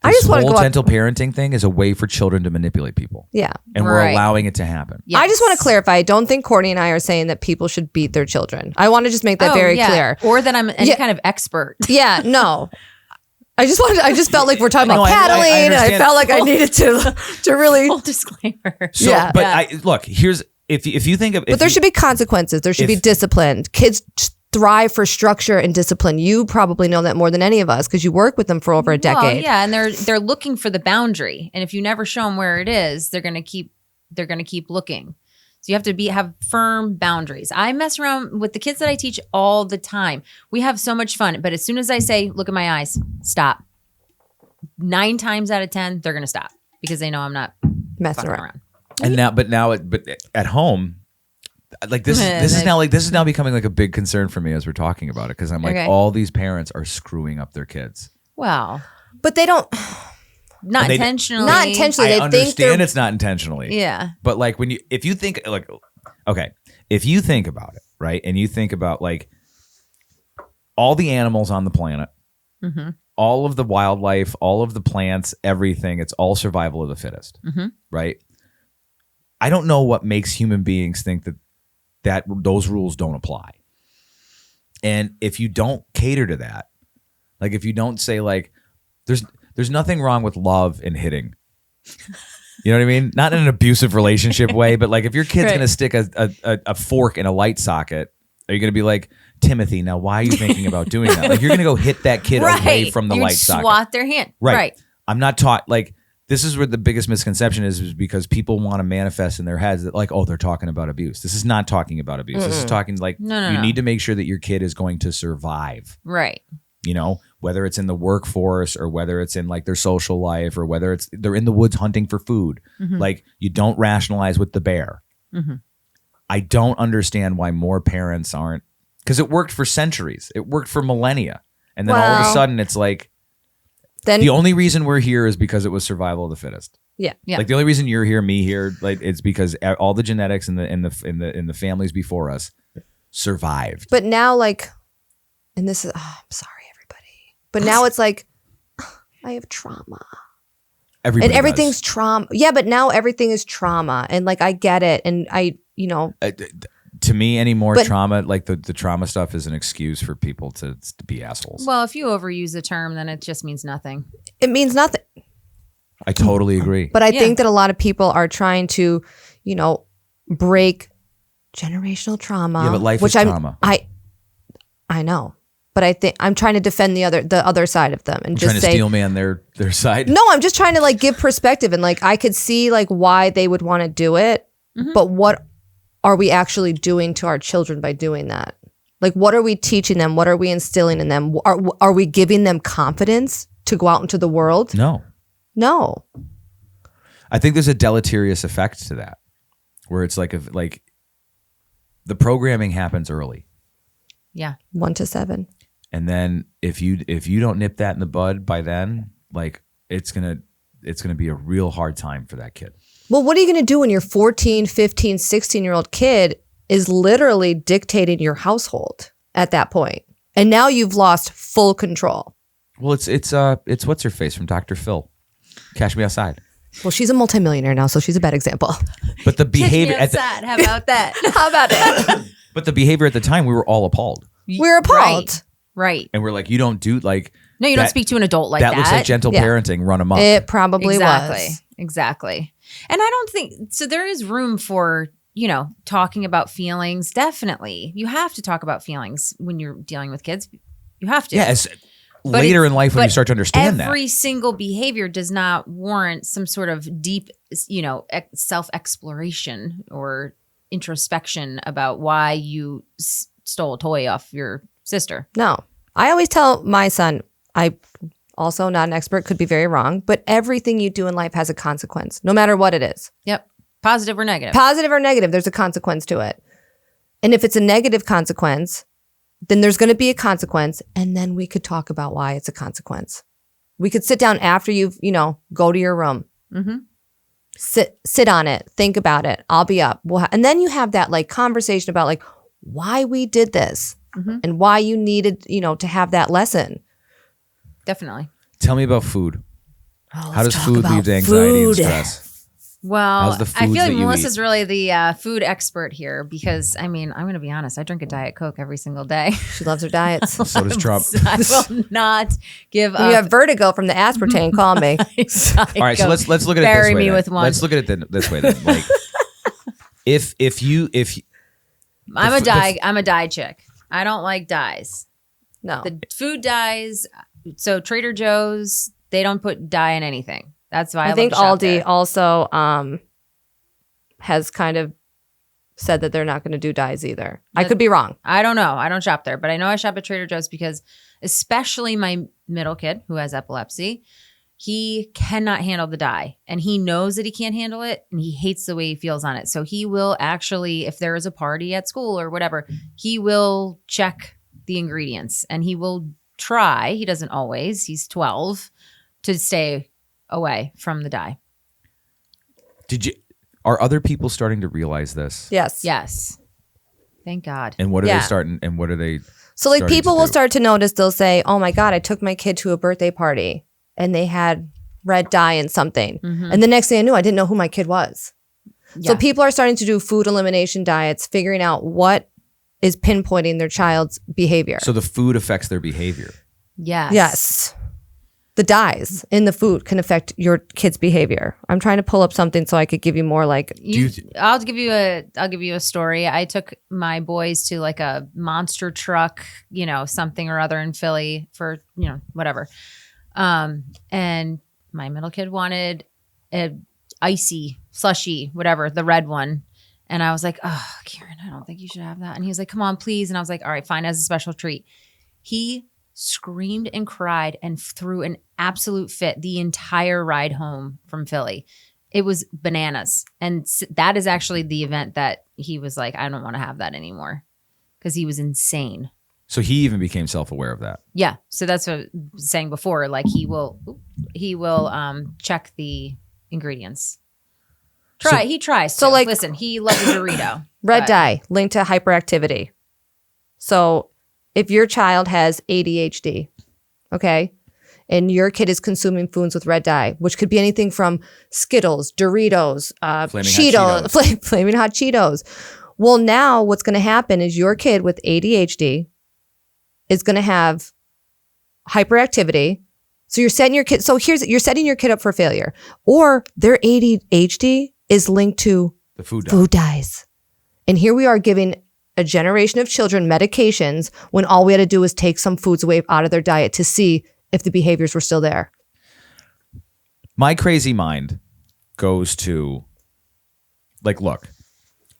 D: I
B: This
D: just wanna
B: whole
D: go out-
B: gentle parenting thing is a way for children to manipulate people,
D: Yeah.
B: and we're
C: Right.
B: allowing it to happen.
C: Yes.
D: I just want to clarify. I don't think Courtney and I are saying that people should beat their children. I want to just make that very clear.
C: Or that I'm any
D: Yeah.
C: kind of expert.
D: Yeah, no. I just felt like we're talking
B: No,
D: about
B: I
D: paddling, and I
B: understand.
D: felt like I needed to really.
C: Full disclaimer.
B: So,
D: Yeah.
B: but
C: Yeah.
B: look, here's if you think of,
D: But there should be consequences. There should be discipline. Kids thrive for structure and discipline. You probably know that more than any of us because you work with them for over a decade.
C: Well, yeah, and they're looking for the boundary, and if you never show them where it is, they're gonna keep looking. So you have to have firm boundaries. I mess around with the kids that I teach all the time. We have so much fun, but as soon as I say, "Look at my eyes," stop. 9 times out of 10, they're gonna stop because they know I'm not
D: Messing
C: fucking
D: around.
C: around.
B: and now, but at home, like this is now becoming like a big concern for me as we're talking about it because I'm like
C: Okay.
B: all these parents are screwing up their kids.
C: Well,
D: But they don't.
C: not
B: And they-
C: intentionally.
D: Not intentionally.
B: I
D: They think
B: understand
D: they're.
B: it's not intentionally.
C: Yeah.
B: But like if you think like, okay, if you think about it, right, and you think about like all the animals on the planet,
C: Mm-hmm.
B: all of the wildlife, all of the plants, everything, it's all survival of the fittest, right? I don't know what makes human beings think that those rules don't apply. And if you don't cater to that, like if you don't say like, there's nothing wrong with love and hitting. You know what I mean? Not in an abusive relationship way, but like if your kid's
C: Right.
B: going to stick a fork in a light socket, are you going to be like, Timothy, now why are you thinking about doing that? Like you're going to go hit that kid away from the
C: You'd
B: light socket.
C: swat their hand. Right.
B: I'm not taught like this is where the biggest misconception is because people want to manifest in their heads that like, oh, they're talking about abuse. This is not talking about abuse. This is talking like
C: No,
B: you need to make sure that your kid is going to survive.
C: Right.
B: You know, whether it's in the workforce or whether it's in like their social life or whether it's they're in the woods hunting for food. Like you don't rationalize with the bear. I don't understand why more parents aren't, because it worked for centuries. It worked for millennia. And then all of a
D: Well,
B: sudden it's like
D: Then
B: the only reason we're here is because it was survival of the fittest.
D: yeah.
C: Yeah.
B: Like the only reason you're here, me here, like it's because all the genetics in the families before us survived.
D: But now, like, and this is, I'm sorry, everybody. But now it's like, I have trauma.
B: Everybody
D: And everything's
B: does.
D: trauma. Yeah, but now everything is trauma. And like, I get it. And
B: To me, any more
D: But-
B: trauma, like the trauma stuff, is an excuse for people to be assholes.
C: Well, if you overuse the term, then it just means nothing.
D: it means nothing.
B: I totally agree.
D: But I
C: Yeah.
D: think that a lot of people are trying to, break generational trauma.
B: Yeah, but life
D: which
B: is trauma.
D: I know. But I think I'm trying to defend the other side of them and
B: I'm
D: just
B: trying to
D: say
B: steel man their side.
D: no, I'm just trying to like give perspective and like I could see like why they would want to do it, but what are we actually doing to our children by doing that? Like what are we teaching them? What are we instilling in them? Are we giving them confidence to go out into the world?
B: No.
D: No.
B: I think there's a deleterious effect to that, where it's like the programming happens early,
C: Yeah.
D: 1 to 7.
B: and then if you don't nip that in the bud by then, like it's gonna be a real hard time for that kid.
D: Well, what are you going to do when your 14, 15, 16-year-old kid is literally dictating your household at that point? And now you've lost full control.
B: Well, it's what's her face from Dr. Phil, Cash Me Outside.
D: Well, she's a multimillionaire now, so she's a bad example.
B: But the behavior at the,
C: How about that?
D: How about it?
B: but the behavior at the time, we were all appalled,
D: We're appalled.
C: Right.
B: and we're like, you don't do like
C: No, you don't speak to an adult like that.
B: That looks like gentle
D: Yeah.
B: parenting run amok.
D: It probably was.
C: Exactly. And I don't think so. There is room for, talking about feelings. Definitely. You have to talk about feelings when you're dealing with kids. You have to.
B: Yeah. Later in life when you
C: but
B: start to understand
C: every single behavior does not warrant some sort of deep, self-exploration or introspection about why you stole a toy off your sister.
D: No. I always tell my son, I also not an expert, could be very wrong, but everything you do in life has a consequence, no matter what it is.
C: Yep. Positive or negative.
D: Positive or negative, there's a consequence to it. And if it's a negative consequence, then there's going to be a consequence. And then we could talk about why it's a consequence. We could sit down after you've, go to your room.
C: Mm-hmm.
D: Sit on it. Think about it. I'll be up. And then you have that conversation about why we did this and why you needed, to have that lesson.
C: Definitely.
B: Tell me about food.
D: Oh,
B: How does food lead to anxiety and stress?
C: Well,
B: How's the
C: I
B: foods
C: feel like
B: that you
C: Melissa's really the food expert here because, I'm going to be honest. I drink a Diet Coke every single day.
D: She loves her diets.
B: So does Trump.
C: I will not give
D: When
C: up.
D: you have vertigo from the aspartame, call me.
B: All right, so let's look at it
C: Bury
B: this way.
C: me
B: then.
C: with one.
B: Let's look at it this way then. If
C: I'm a dye chick. I don't like dyes.
D: No.
C: The food dyes. So Trader Joe's, they don't put dye in anything. That's why I
D: think
C: love to shop
D: Aldi
C: there.
D: also has kind of said that they're not going to do dyes either. I could be wrong.
C: I don't know. I don't shop there, but I know I shop at Trader Joe's because especially my middle kid who has epilepsy, he cannot handle the dye and he knows that he can't handle it and he hates the way he feels on it. So he will actually, if there is a party at school or whatever, he will check the ingredients and he will try. He doesn't always. He's 12 to stay away from the dye.
B: Are other people starting to realize this?
D: Yes.
C: Yes. Thank God.
B: And what are
D: Yeah.
B: they starting? And what are they?
D: So
B: starting
D: people
B: to
D: will
B: do?
D: start to notice, they'll say, oh my God, I took my kid to a birthday party and they had red dye in something. And the next thing I knew, I didn't know who my kid was. So
C: Yeah.
D: people are starting to do food elimination diets, figuring out what is pinpointing their child's behavior.
B: So the food affects their behavior.
C: Yes.
D: Yes. The dyes in the food can affect your kid's behavior. I'm trying to pull up something so I could give you more
C: I'll give you a story. I took my boys to like a monster truck, something or other in Philly for, whatever. And my middle kid wanted a icy, slushy, whatever, the red one. And I was like, oh, Kieran, I don't think you should have that. And he was like, come on, please. And I was like, all right, fine, as a special treat. He screamed and cried and threw an absolute fit the entire ride home from Philly. It was bananas. And that is actually the event that he was like, I don't want to have that anymore because he was insane.
B: So he even became self-aware of that.
C: Yeah. So that's what I was saying before. Like he will check the ingredients. He tries.
D: So,
C: to. Listen, he loves a Dorito.
D: red
C: but-
D: dye linked to hyperactivity. So if your child has ADHD, okay, and your kid is consuming foods with red dye, which could be anything from Skittles, Doritos, Flaming Hot Cheetos. Well, now what's going to happen is your kid with ADHD is going to have hyperactivity. So you're setting your kid. So you're setting your kid up for failure, or their ADHD is linked to
B: The food
D: dyes. And here we are giving a generation of children medications when all we had to do was take some foods away out of their diet to see if the behaviors were still there.
B: My crazy mind goes to, look,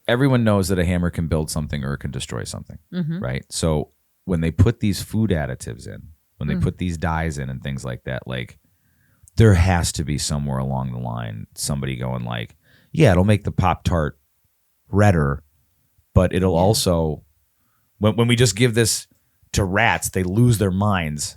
B: everyone knows that a hammer can build something or it can destroy something, right? So when they put these food additives in, when they put these dyes in and things like that, there has to be somewhere along the line somebody going yeah, it'll make the Pop-Tart redder, but it'll also, when we just give this to rats, they lose their minds.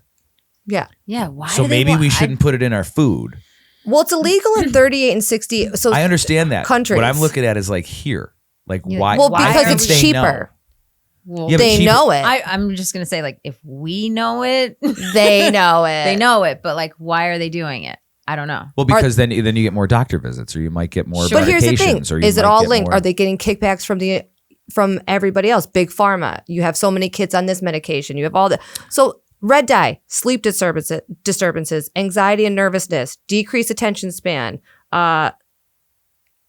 D: Yeah.
C: Yeah. Why?
B: So maybe we shouldn't put it in our food.
D: Well, it's illegal in 38 and 60. So
B: I understand that.
D: countries.
B: What I'm looking at is here. Why?
D: Well,
B: why
D: because
B: don't
D: it's
B: they
D: cheaper.
C: Well,
B: Yeah, but
D: They
B: cheaper-
D: know it.
C: I'm just gonna say if we know it,
D: They know it.
C: they know it. But why are they doing it? I don't know.
B: Well, because then you get more doctor visits, or you might get more.
D: But here's the thing:
B: medications, or you
D: is it
B: might
D: all
B: get
D: linked?
B: more-
D: Are they getting kickbacks from everybody else? Big pharma. You have so many kids on this medication. You have all that. So Red dye, sleep disturbances, anxiety and nervousness, decreased attention span,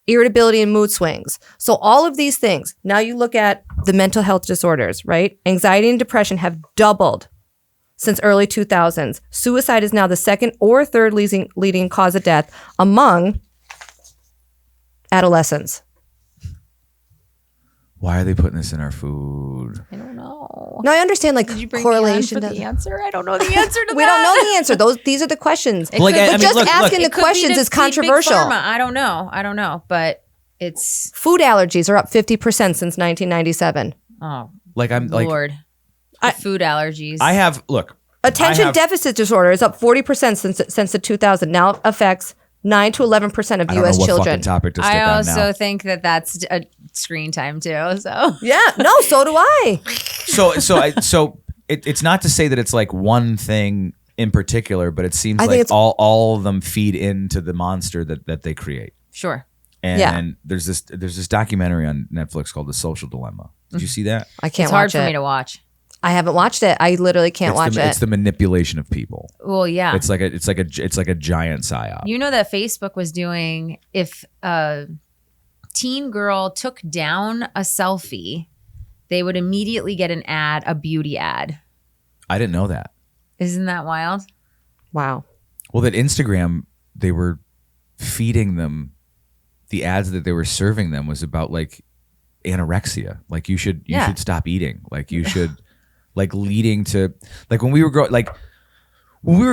D: irritability and mood swings. So all of these things. Now you look at the mental health disorders, right? Anxiety and depression have doubled since early 2000s. Suicide is now the second or third leading cause of death among adolescents.
B: Why are they putting this in our food?
C: I don't know.
D: Now I understand like
C: Did you bring
D: correlation.
C: me on for the answer? I don't know the answer to
D: We
C: that.
D: don't know the answer. These are the questions.
B: Like, I
D: But
B: mean,
D: just
B: look,
D: asking
B: look.
D: the questions is controversial.
C: I don't know. But it's
D: Food allergies are up 50% since 1997.
B: Like I'm like
C: Lord. The food allergies.
B: I have look.
D: Attention
B: I have-
D: deficit disorder is up 40% since the 2000. Now affects 9 to 11% of
B: I don't
D: U.S.
B: know what
D: children.
B: fucking topic to stick
C: I
B: on
C: also
B: now.
C: think that's a screen time too. So
D: Yeah, no, so do I.
B: So it's not to say that it's like one thing in particular, but it seems
D: I think
B: like
D: it's-
B: all of them feed into the monster that they create.
C: sure.
B: And
D: Yeah.
B: there's this documentary on Netflix called The Social Dilemma. Did you see that?
D: I can't
C: It's hard
D: watch
C: for
D: it.
C: me to watch.
D: I haven't watched it. I literally can't watch
B: It's
D: it.
B: the manipulation of people.
C: Well, yeah.
B: It's like a giant psyop.
C: You know that Facebook was doing if a teen girl took down a selfie, they would immediately get an ad, a beauty ad.
B: I didn't know that.
C: Isn't that wild?
D: Wow.
B: Well, that Instagram, they were feeding them, the ads that they were serving them was about like anorexia. Like you should stop eating. Like you should like leading to like when we were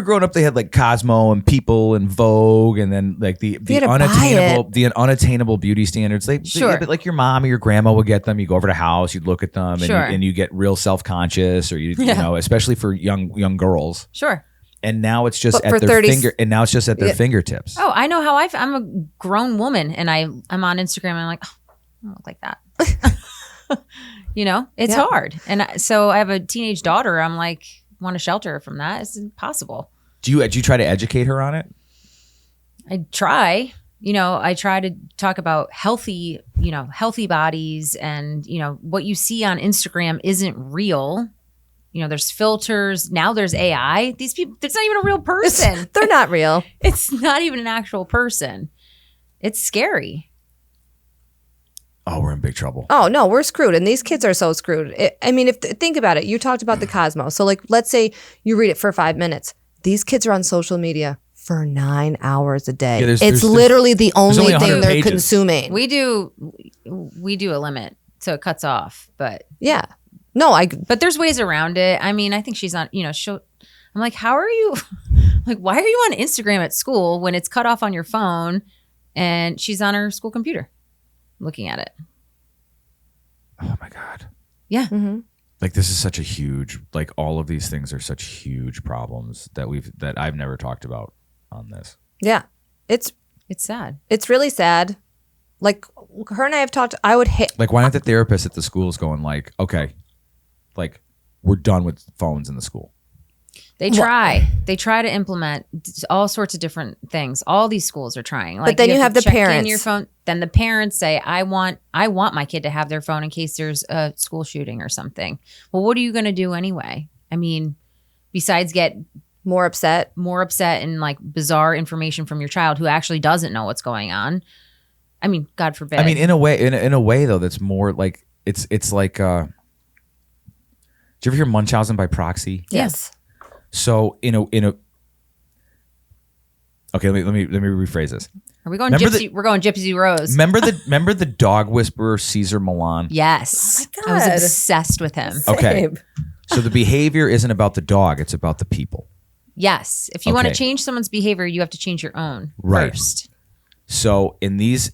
B: growing up, they had like Cosmo and People and Vogue, and then like the
D: had to buy
B: unattainable beauty standards.
C: Sure.
B: Like your mom or your grandma would get them. You go over to the house, you'd look at them, and,
C: Sure.
B: you get real self conscious, or you know, especially for young girls.
C: Sure.
B: And now it's just
D: But for
B: at their
D: 30s
B: fingertips.
C: Oh, I know how I'm a grown woman and I'm on Instagram and I'm like, oh, I don't look like that. You know, it's
D: Yeah.
C: hard. And so I have a teenage daughter. I'm like, want to shelter her from that. It's impossible.
B: Do you try to educate her on it?
C: I try, I try to talk about healthy bodies and, what you see on Instagram isn't real. There's filters. Now there's AI. These people, it's not even a real person.
D: They're not real.
C: It's not even an actual person. It's scary.
B: Oh, we're in big trouble.
D: Oh, no, we're screwed. And these kids are so screwed. Think about it. You talked about the Cosmo. So like, let's say you read it for 5 minutes. These kids are on social media for 9 hours a day.
B: Yeah,
D: it's literally the only
B: only
D: thing
B: 100
D: they're
B: pages.
D: consuming.
C: We do a limit, so it cuts off. But
D: Yeah. No,
C: But there's ways around it. I mean, I think she's on, I'm like, how are you, like, why are you on Instagram at school when it's cut off on your phone and she's on her school computer looking at it?
B: Oh my God.
C: Yeah.
D: Mhm.
B: Like this is such a huge, like all of these things are such huge problems that I've never talked about on this.
D: Yeah.
C: It's sad.
D: It's really sad. Like her and I have talked, I would hit.
B: Like why aren't the therapists at the schools going like, okay, like we're done with phones in the school?
C: They try to implement all sorts of different things. All these schools are trying. Like,
D: then you have
C: to
D: the
C: check in
D: parents.
C: your phone. Then the parents say, I want my kid to have their phone in case there's a school shooting or something. Well, what are you going to do anyway? I mean, besides get
D: More upset.
C: and like bizarre information from your child who actually doesn't know what's going on. I mean, God forbid.
B: I mean, in a way though, that's more like it's like. Did you ever hear Munchausen by proxy?
D: Yes.
B: So in a. Okay, let me rephrase this.
C: Are we going
B: Remember
C: Gypsy? We're going Gypsy Rose.
B: Remember the dog whisperer Caesar Milan?
C: Yes.
D: Oh my
C: I was
D: God.
C: obsessed with him.
B: Okay.
D: Same.
B: So the behavior isn't about the dog; it's about the people.
C: Yes. If you want to
B: Okay.
C: change someone's behavior, you have to change your own
B: Right.
C: first.
B: So in these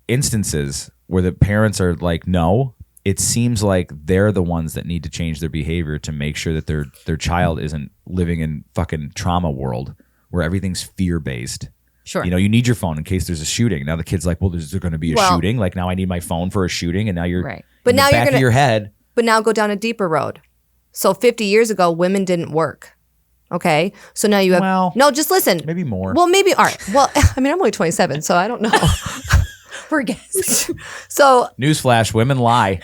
B: instances where the parents are like, no, it seems like they're the ones that need to change their behavior to make sure that their child isn't living in fucking trauma world where everything's fear-based.
C: Sure.
B: You need your phone in case there's a shooting. Now the kid's like, well, there's going to be a
D: Well-
B: shooting. Like now I need my phone for a shooting. And now you're
C: Right.
D: But
B: in
D: now
B: the
D: you're
B: back
D: gonna-
B: of your head.
D: But now go down a deeper road. So 50 years ago, women didn't work. Okay. So now you have,
B: Well,
D: no, just listen.
B: Maybe more.
D: Well, maybe, all right. Well, I mean, I'm only 27, so I don't know.
C: We're guessing.
D: So
B: Newsflash, women lie.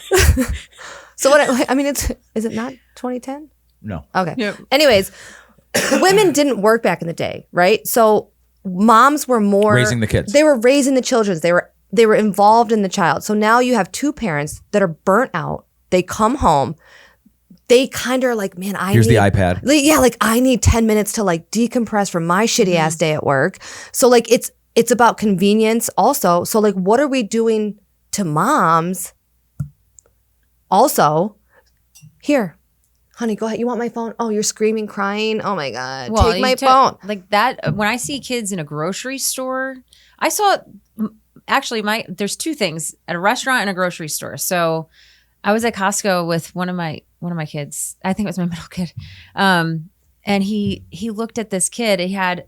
D: what, I mean, is it not 2010?
B: No.
D: Okay.
C: Yep.
D: Anyways, women didn't work back in the day, right? So moms were more
B: Raising the kids.
D: They were raising the children. They were involved in the child. So now you have two parents that are burnt out. They come home. They kind of are like, man,
B: Here's the iPad.
D: I need 10 minutes to like decompress from my shitty ass day at work. So like it's about convenience also. So like what are we doing to moms? Also, here, honey, go ahead. You want my phone? Oh, you're screaming, crying. Oh my God. Take my phone.
C: Like that. When I see kids in a grocery store, I saw actually there's two things at a restaurant and a grocery store. So I was at Costco with one of my kids. I think it was my middle kid. And he looked at this kid. It had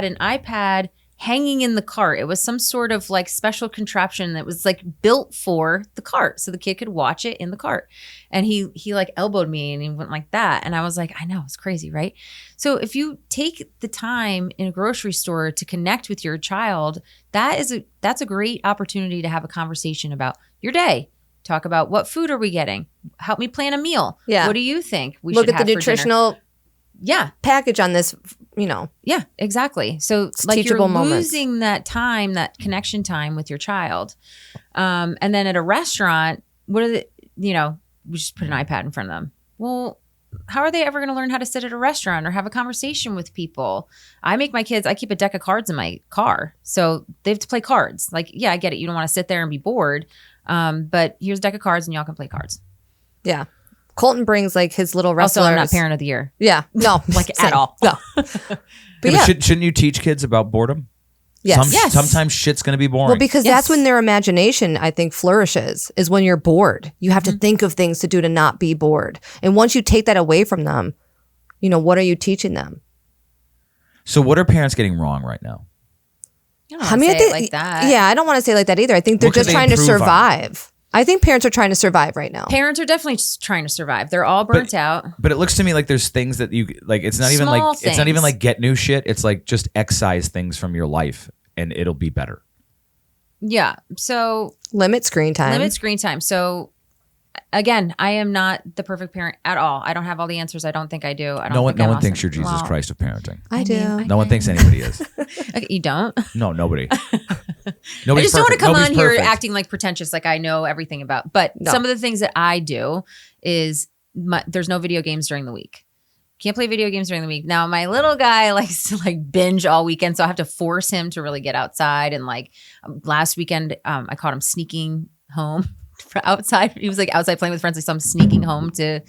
C: an iPad hanging in the cart. It was some sort of like special contraption that was like built for the cart so the kid could watch it in the cart. And he like elbowed me and he went like that. And I was like, I know, it's crazy, right? So if you take the time in a grocery store to connect with your child, that's a great opportunity to have a conversation about your day. Talk about what food are we getting? Help me plan a meal.
D: Yeah.
C: What do you think we
D: Look
C: should
D: at
C: have
D: the
C: for dinner?
D: nutritional
C: Yeah.
D: package on this, you know.
C: Yeah, exactly. So
D: It's
C: like you're
D: teachable moments.
C: losing that time, that connection time with your child. And then at a restaurant, we just put an iPad in front of them. Well, how are they ever going to learn how to sit at a restaurant or have a conversation with people? I keep a deck of cards in my car. So they have to play cards. Like, yeah, I get it. You don't want to sit there and be bored. But here's a deck of cards and y'all can play cards.
D: Yeah. Colton brings like his little
C: Also,
D: wrestlers.
C: I'm not parent of the year.
D: Yeah. No.
C: Like
D: same.
C: at all.
D: No. But yeah.
B: Shouldn't you teach kids about boredom?
D: Yes.
C: Yes.
B: Sometimes shit's going to be boring.
D: Well, because
C: Yes.
D: that's when their imagination, I think, flourishes, is when you're bored. You have to think of things to do to not be bored. And once you take that away from them, what are you teaching them?
B: So what are parents getting wrong right now?
C: I don't want to say it like that.
D: Yeah, I don't want to say it like that either. I think they're
B: What could
D: just
B: they
D: trying to
B: improve on?
D: survive. I think parents are trying to survive right now.
C: Parents are definitely just trying to survive. They're all burnt out.
B: But it looks to me like there's things that you like. It's not even
C: Small
B: like it's not even
C: things.
B: like get new shit. It's like just excise things from your life, and it'll be better.
C: Yeah. So
D: Limit screen time.
C: limit screen time. So again, I am not the perfect parent at all. I don't have all the answers. I don't think I do. I don't
B: No one,
C: think
B: no
C: I'm
B: one
C: awesome.
B: thinks you're Jesus
C: Well,
B: Christ of parenting.
D: I do.
C: mean,
B: No one thinks anybody is.
C: Okay, you don't?
B: No, nobody.
C: I
B: Nobody's
C: just don't want to
B: perfect.
C: come
B: Nobody's
C: on here
B: perfect.
C: acting like pretentious, like I know everything about. But
D: No.
C: some of the things that I do is there's no video games during the week. Can't play video games during the week. Now, my little guy likes to like binge all weekend, so I have to force him to really get outside. And like last weekend, I caught him sneaking home from outside. He was like outside playing with friends, so I'm sneaking home to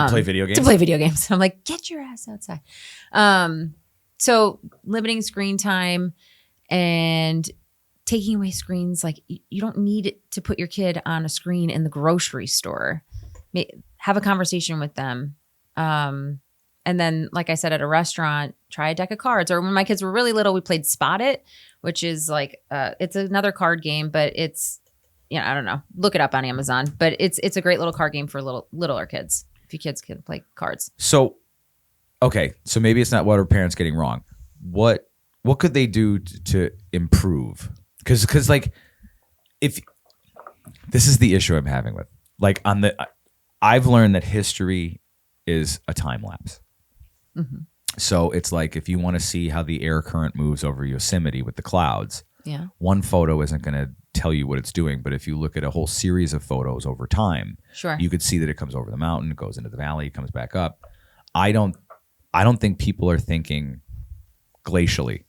B: play video games.
C: To play video games. I'm like, get your ass outside. So limiting screen time and taking away screens. Like you don't need to put your kid on a screen in the grocery store. Have a conversation with them. And then, like I said, at a restaurant, try a deck of cards. Or when my kids were really little, we played Spot It, which is like, it's another card game, but it's, I don't know. Look it up on Amazon. But it's a great little card game for littler kids. If your kids can play cards.
B: So, okay, so maybe it's not what are parents getting wrong. What could they do to improve? Because like, if this is the issue I'm having with, like I've learned that history is a time lapse.
C: Mm-hmm.
B: So it's like if you want to see how the air current moves over Yosemite with the clouds,
C: Yeah.
B: one photo isn't going to tell you what it's doing. But if you look at a whole series of photos over time,
C: Sure.
B: you could see that it comes over the mountain, it goes into the valley, it comes back up. I don't think people are thinking glacially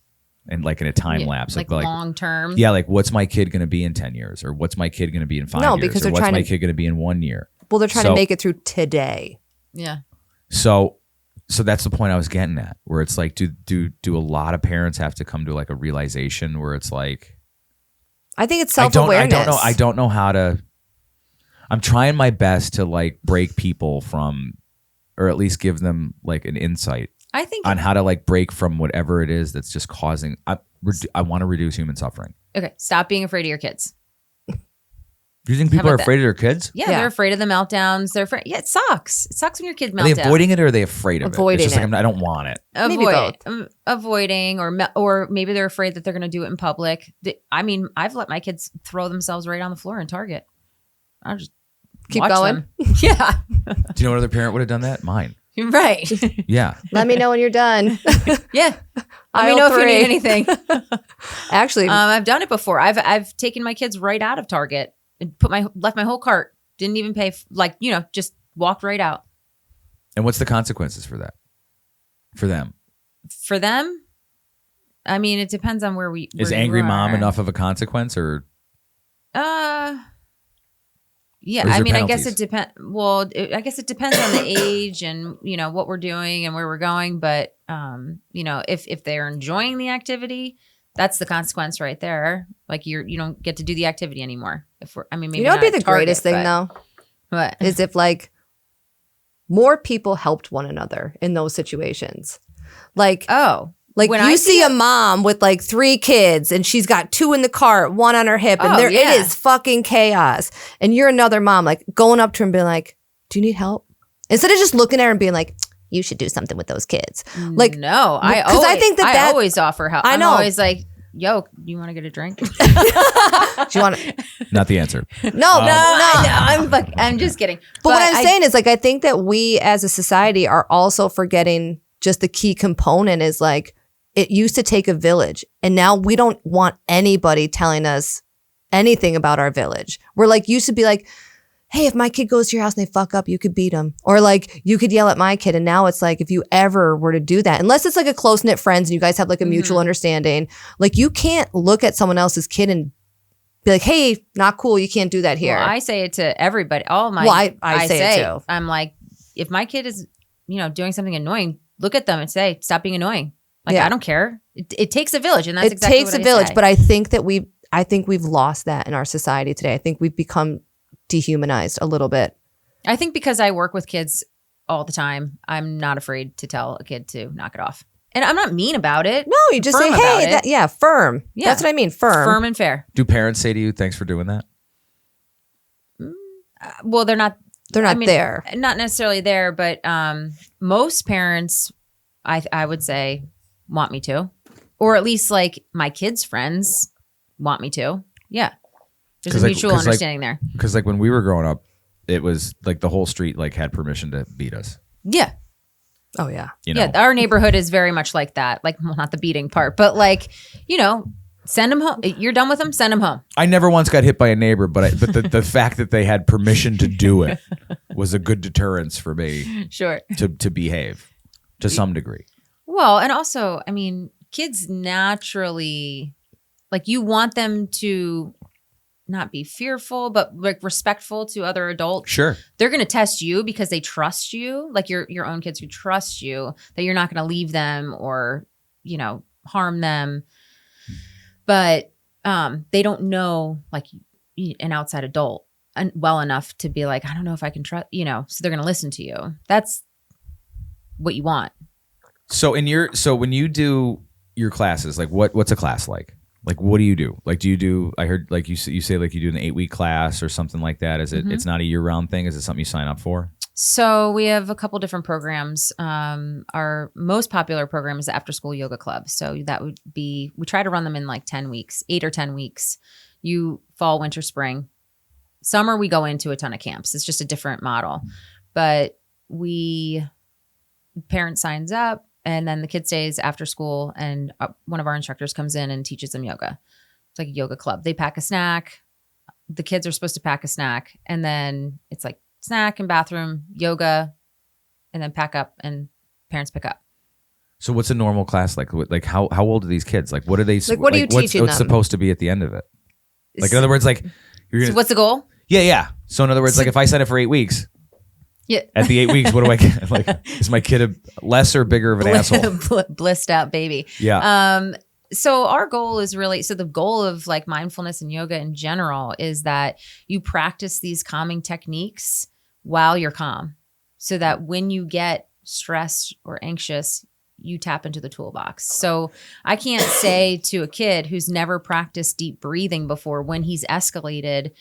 B: and like in a time lapse.
C: Like long term.
B: Yeah, like what's my kid going to be in 10 years? Or what's my kid going to be in 5
D: No,
B: years?
D: because
B: Or
D: they're
B: what's
D: trying
B: my
D: to-
B: kid going to be in 1 year?
D: Well, they're trying to make it through today.
C: Yeah.
B: So that's the point I was getting at, where it's like, do a lot of parents have to come to like a realization where it's like,
D: I think it's self-awareness.
B: I don't know how to. I'm trying my best to like break people from, or at least give them like an insight
C: I think.
B: on how to like break from whatever it is that's just causing. I want to reduce human suffering.
C: Okay. Stop being afraid of your kids.
B: Do you think people are
C: about
B: afraid of their kids?
C: Yeah,
D: Yeah.
C: They're afraid of the meltdowns. They're afraid. Yeah, it sucks. It sucks when your kids melt
B: Are they
C: down.
B: avoiding it or are they afraid of
D: Avoiding
B: it? It's just
D: it.
B: like, I don't want it.
D: Maybe both.
C: Avoiding, or maybe they're afraid that they're going to do it in public. I mean, I've let my kids throw themselves right on the floor in Target. I'll just
D: Keep
C: watch
D: going.
C: them. Yeah.
B: Do you know what other parent would have done that? Mine.
C: Right.
B: Yeah.
D: Let me know when you're done.
C: Yeah. Let me
D: Aisle
C: know if you
D: 3.
C: need anything.
D: Actually,
C: I've done it before. I've taken my kids right out of Target and left my whole cart. Didn't even pay. Just walked right out.
B: And what's the consequences for that? For them?
C: For them, I mean, it depends on where
B: Is angry mom enough of a consequence, or?
C: Yeah,
B: Or is
C: I
B: there
C: mean, I guess
B: penalties?
C: it depends. Well, I guess it depends on the age and what we're doing and where we're going. But if they're enjoying the activity, that's the consequence right there. Like you don't get to do the activity anymore. Maybe
D: you know, what'd
C: not
D: be the
C: at Target,
D: greatest thing
C: but-
D: though
C: What?
D: is if like more people helped one another in those situations. Like,
C: When
D: you
C: I
D: see a mom with like 3 kids and she's got 2 in the cart, 1 on her hip, and
C: Oh,
D: it
C: yeah.
D: is fucking chaos. And you're another mom, like going up to her and being like, "Do you need help?" Instead of just looking at her and being like, "You should do something with those kids." Like,
C: no,
D: because I think
C: I
D: that
C: always offer help.
D: I know.
C: I'm always like, "Yo, you want to get a drink?"
D: do you want to?
B: Not the answer.
D: No,
C: I'm just kidding.
D: But what I'm saying is, like, I think that we as a society are also forgetting just the key component is like, it used to take a village, and now we don't want anybody telling us anything about our village. We're like, used to be like, hey, if my kid goes to your house and they fuck up, you could beat them. Or like, you could yell at my kid. And now it's like, if you ever were to do that, unless it's like a close-knit friends and you guys have like a mutual understanding, like you can't look at someone else's kid and be like, hey, not cool. You can't do that here.
C: Well, I say it to everybody. All my,
D: Well, I say it too.
C: I'm like, if my kid is, doing something annoying, look at them and say, stop being annoying. Like,
D: Yeah.
C: I don't care. It takes a village, and that's
D: it
C: exactly
D: takes
C: what
D: a village,
C: say.
D: but I think that we've lost that in our society today. I think we've become dehumanized a little bit.
C: I think because I work with kids all the time, I'm not afraid to tell a kid to knock it off. And I'm not mean about it.
D: No, you just say,
C: Firm about
D: hey,
C: it.
D: firm.
C: Yeah.
D: That's what I mean, firm.
C: Firm and fair.
B: Do parents say to you, "Thanks for doing that"?
C: Well, they're not.
D: They're not there.
C: Not necessarily there, but most parents, I would say, want me to, or at least like my kids' friends want me to. Yeah, there's
B: 'Cause
C: a
B: like-
C: mutual
B: 'cause like-
C: understanding there.
B: Because like when we were growing up, it was like the whole street like had permission to beat us.
C: Yeah,
D: Oh, yeah.
B: You know,
C: yeah. Our neighborhood is very much like that. Like, well, not the beating part, but like, send them home. You're done with them. Send them home.
B: I never once got hit by a neighbor, but the fact that they had permission to do it was a good deterrence for me
C: Sure.
B: to behave to some degree.
C: Well, and also, I mean, kids naturally, like, you want them to not be fearful, but like respectful to other adults.
B: Sure.
C: They're going to test you because they trust you, like your own kids who trust you, that you're not going to leave them or, harm them. But they don't know like an outside adult well enough to be like, I don't know if I can trust, so they're going to listen to you. That's what you want.
B: So when you do your classes, like what's a class like? Like, what do you do? Like, I heard like you say like you do an 8-week class or something like that. Is it, it's not a year round thing? Is it something you sign up for?
C: So we have a couple different programs. Our most popular program is the After School Yoga Club. So that would be, we try to run them in like 10 weeks, 8 or 10 weeks. Fall, winter, spring. Summer, we go into a ton of camps. It's just a different model. But parent signs up, and then the kid stays after school, and one of our instructors comes in and teaches them yoga. It's like a yoga club. They pack a snack. The kids are supposed to pack a snack, and then it's like snack and bathroom, yoga, and then pack up, and parents pick up.
B: So what's a normal class like? Like how old are these kids? Like what are they?
D: Like, what are you teaching
B: what's
D: them?
B: supposed to be at the the end of it? Like in other words, like you're gonna.
C: So what's the goal?
B: Yeah. So in other words, like if I sign up for 8 weeks,
C: Yeah.
B: at the 8 weeks, what do I get? Like, is my kid a less or bigger of an asshole?
C: Blissed out baby.
B: Yeah.
C: So our goal is really, the goal of like mindfulness and yoga in general is that you practice these calming techniques while you're calm, so that when you get stressed or anxious, you tap into the toolbox. So I can't say to a kid who's never practiced deep breathing before, when he's escalated,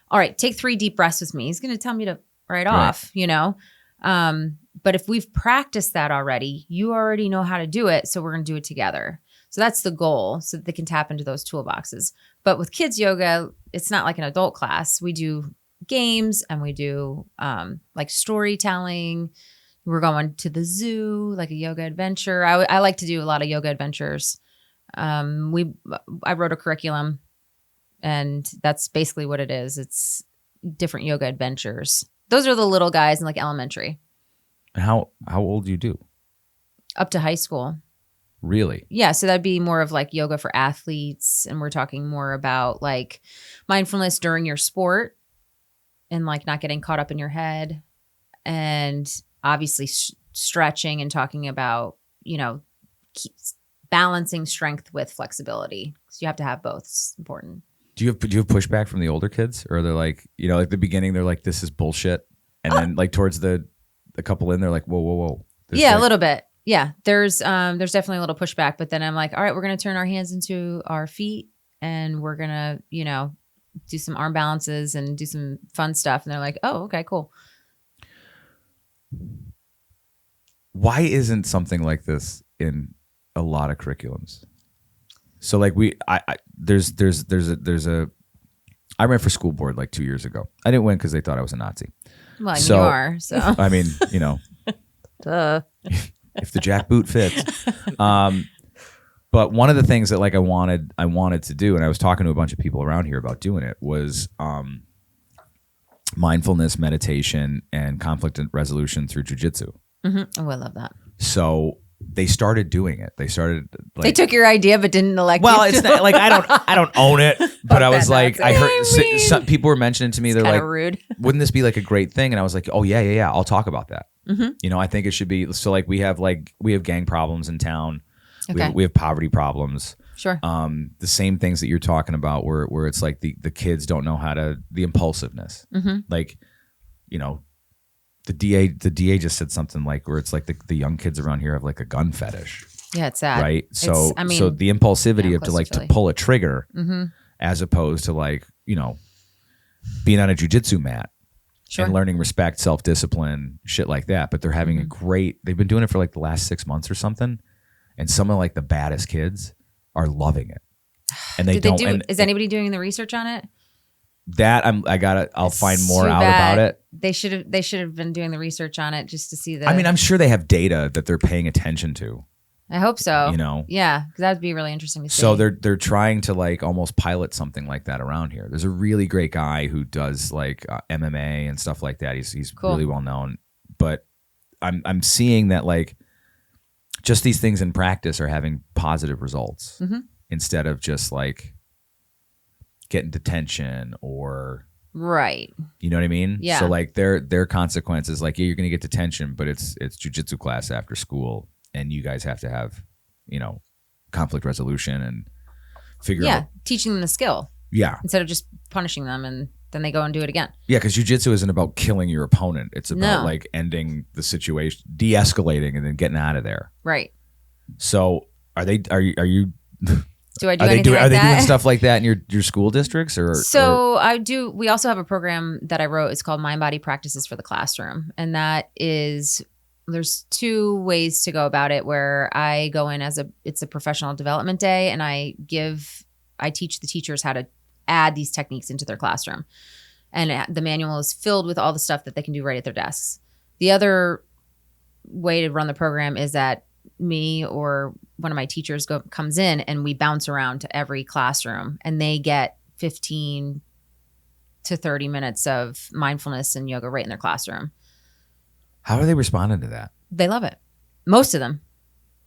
C: all right, take 3 deep breaths with me. He's going to tell me to off, but if we've practiced that already, you already know how to do it. So we're going to do it together. So that's the goal, so that they can tap into those toolboxes. But with kids yoga, it's not like an adult class. We do games, and we do like storytelling, We're going to the zoo, like a yoga adventure. I like to do a lot of yoga adventures. I wrote a curriculum, and that's basically what it is. It's different yoga adventures. Those are the little guys in like elementary.
B: How old do you do?
C: Up to high school.
B: Really?
C: Yeah, so that'd be more of like yoga for athletes, and we're talking more about like mindfulness during your sport and like not getting caught up in your head, and obviously stretching and talking about, balancing strength with flexibility. So you have to have both. It's important.
B: Do you have pushback from the older kids, or they're like, like the beginning they're like, this is bullshit, and then like towards the couple in, they're like, whoa.
C: Yeah, a little bit. Yeah, there's definitely a little pushback, but then I'm like, all right, we're gonna turn our hands into our feet, and we're gonna, do some arm balances and do some fun stuff, and they're like, oh, okay, cool.
B: Why isn't something like this in a lot of curriculums? So like I ran for school board like 2 years ago. I didn't win because they thought I was a Nazi.
C: Well,
B: So-
C: you are, so
B: I mean,
D: Duh.
B: if the jackboot fits. But one of the things that like I wanted to do, and I was talking to a bunch of people around here about doing it, was mindfulness, meditation, and conflict resolution through jujitsu.
C: Oh, I love that.
B: So they started doing it. They started like,
C: They took your idea but didn't elect
B: well,
C: you.
B: it's not like I don't own it, but I was
C: that
B: like,
C: Nazi.
B: I heard some people were mentioning to me, they're
C: Kind
B: like,
C: of rude.
B: wouldn't this be like a great thing? And I was like, oh yeah, I'll talk about that. I think it should be. So like we have gang problems in town.
C: Okay.
B: We have poverty problems.
C: Sure.
B: The same things that you're talking about, where it's like the kids don't know how to, the impulsiveness. Like, the DA just said something like, where it's like the young kids around here have like a gun fetish.
C: Yeah, it's sad.
B: Right. So
C: It's-
B: so the impulsivity
C: yeah,
B: of to
C: close
B: like
C: to
B: to
C: Philly.
B: pull a trigger, as opposed to like, being on a jujitsu mat.
C: Sure.
B: And learning respect, self-discipline, shit like that. But they're having they've been doing it for like the last 6 months or something. And some of like the baddest kids are loving it. And they don't. And
C: is anybody doing the research on it?
B: that I'll find more
C: Too
B: out
C: bad.
B: about it.
C: They should have been doing the research on it just to see the.
B: I mean, I'm sure they have data that they're paying attention to.
C: I hope so. Yeah, because that'd be really interesting to see.
B: So they're trying to like almost pilot something like that around here. There's a really great guy who does like MMA and stuff like that. He's
C: Cool.
B: really well known. But I'm seeing that like just these things in practice are having positive results instead of just like getting detention or
C: right.
B: you know what I mean?
C: Yeah.
B: So like their consequences, like, yeah, you're gonna get detention, but it's jujitsu class after school. And you guys have to have, conflict resolution and figure out.
C: Teaching them the skill
B: Yeah.
C: instead of just punishing them and then they go and do it again.
B: Yeah, because jujitsu isn't about killing your opponent. It's about
C: No.
B: like ending the situation, de-escalating, and then getting out of there.
C: Right.
B: So are you
C: Do I do
B: are they
C: anything
B: doing
C: like
B: are they
C: that?
B: doing stuff like that in your school districts or
C: So I do. We also have a program that I wrote. It's called Mind Body Practices for the Classroom, and that is there's two ways to go about it. Where I go in it's a professional development day, and I teach the teachers how to add these techniques into their classroom, and the manual is filled with all the stuff that they can do right at their desks. The other way to run the program is that me or one of my teachers comes in and we bounce around to every classroom, and they get 15 to 30 minutes of mindfulness and yoga right in their classroom.
B: how are they responding to that?
C: They love it. Most of them.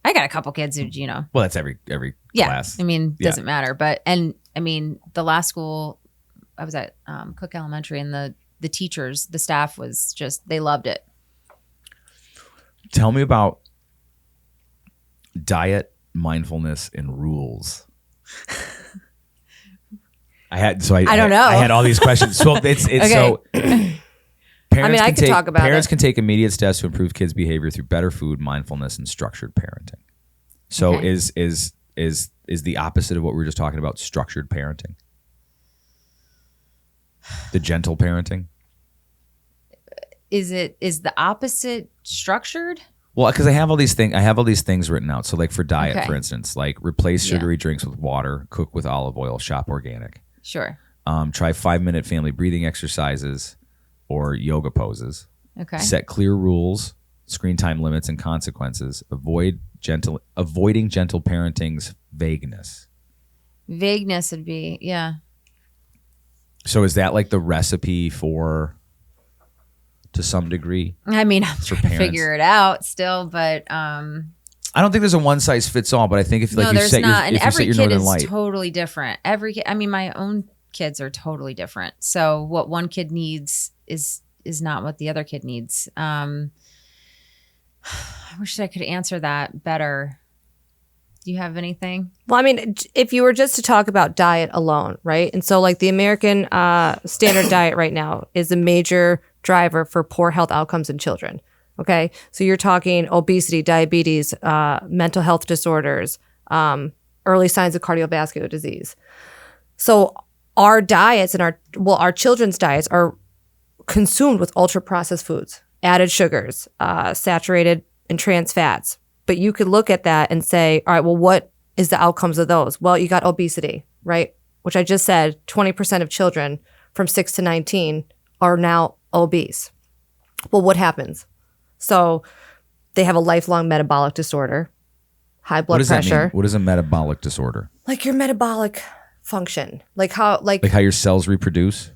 C: I got a couple kids who,
B: Well, that's every
C: yeah,
B: class.
C: I mean,
B: Yeah.
C: doesn't matter. But, the last school I was at, Cook Elementary, and the teachers, the staff was just, they loved it.
B: Tell me about diet, mindfulness, and rules. I don't
C: know.
B: I had all these questions. So it's
C: Okay.
B: so. Parents
D: I could talk about
B: parents
D: it.
B: can take immediate steps to improve kids' behavior through better food, mindfulness, and structured parenting. So
C: Okay.
B: is the opposite of what we were just talking about structured parenting? The gentle parenting?
C: Is the opposite structured?
B: Well, because I have all these things written out. So like for diet,
C: Okay.
B: for instance, like replace
C: Yeah.
B: sugary drinks with water, cook with olive oil, shop organic.
C: Sure.
B: Try 5-minute family breathing exercises or yoga poses.
C: Okay.
B: Set clear rules screen time limits and consequences. Avoiding gentle parenting's vagueness.
C: Vagueness would be, yeah.
B: So is that like the recipe for, to some degree?
C: I mean, I'm
B: For
C: trying to
B: parents.
C: figure it out still, but
B: I don't think there's a one size fits all, but I think if like
C: no,
B: you
C: there's
B: set
C: not.
B: your,
C: And
B: if you set
C: every
B: your
C: kid
B: Northern
C: is
B: Light,
C: totally different. I mean, my own kids are totally different. So what one kid needs is not what the other kid needs. I wish I could answer that better. Do you have anything?
D: Well, I mean, if you were just to talk about diet alone, right? And so like the American standard diet right now is a major driver for poor health outcomes in children. Okay. So you're talking obesity, diabetes, mental health disorders, early signs of cardiovascular disease. So our diets and our children's diets are consumed with ultra processed foods, added sugars, saturated and trans fats. But you could look at that and say, all right, well, what is the outcomes of those? Well, you got obesity, right? Which I just said, 20% of children from 6 to 19 are now obese. Well, what happens? So they have a lifelong metabolic disorder, high blood
B: what does
D: pressure.
B: that mean? What is a metabolic disorder?
D: Like your metabolic function, like how
B: Your cells reproduce?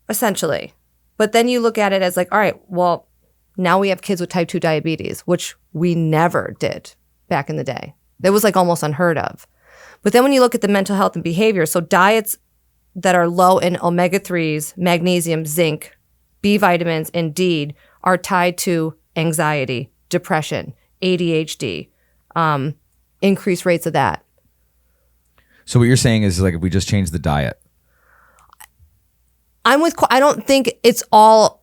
D: essentially. But then you look at it as like, all right, well, now we have kids with type 2 diabetes, which we never did back in the day. That was like almost unheard of. But then when you look at the mental health and behavior, so diets that are low in omega-3s, magnesium, zinc, B vitamins, and D are tied to anxiety, depression, ADHD, increased rates of that.
B: So what you're saying is like if we just change the diet.
D: I don't think it's all.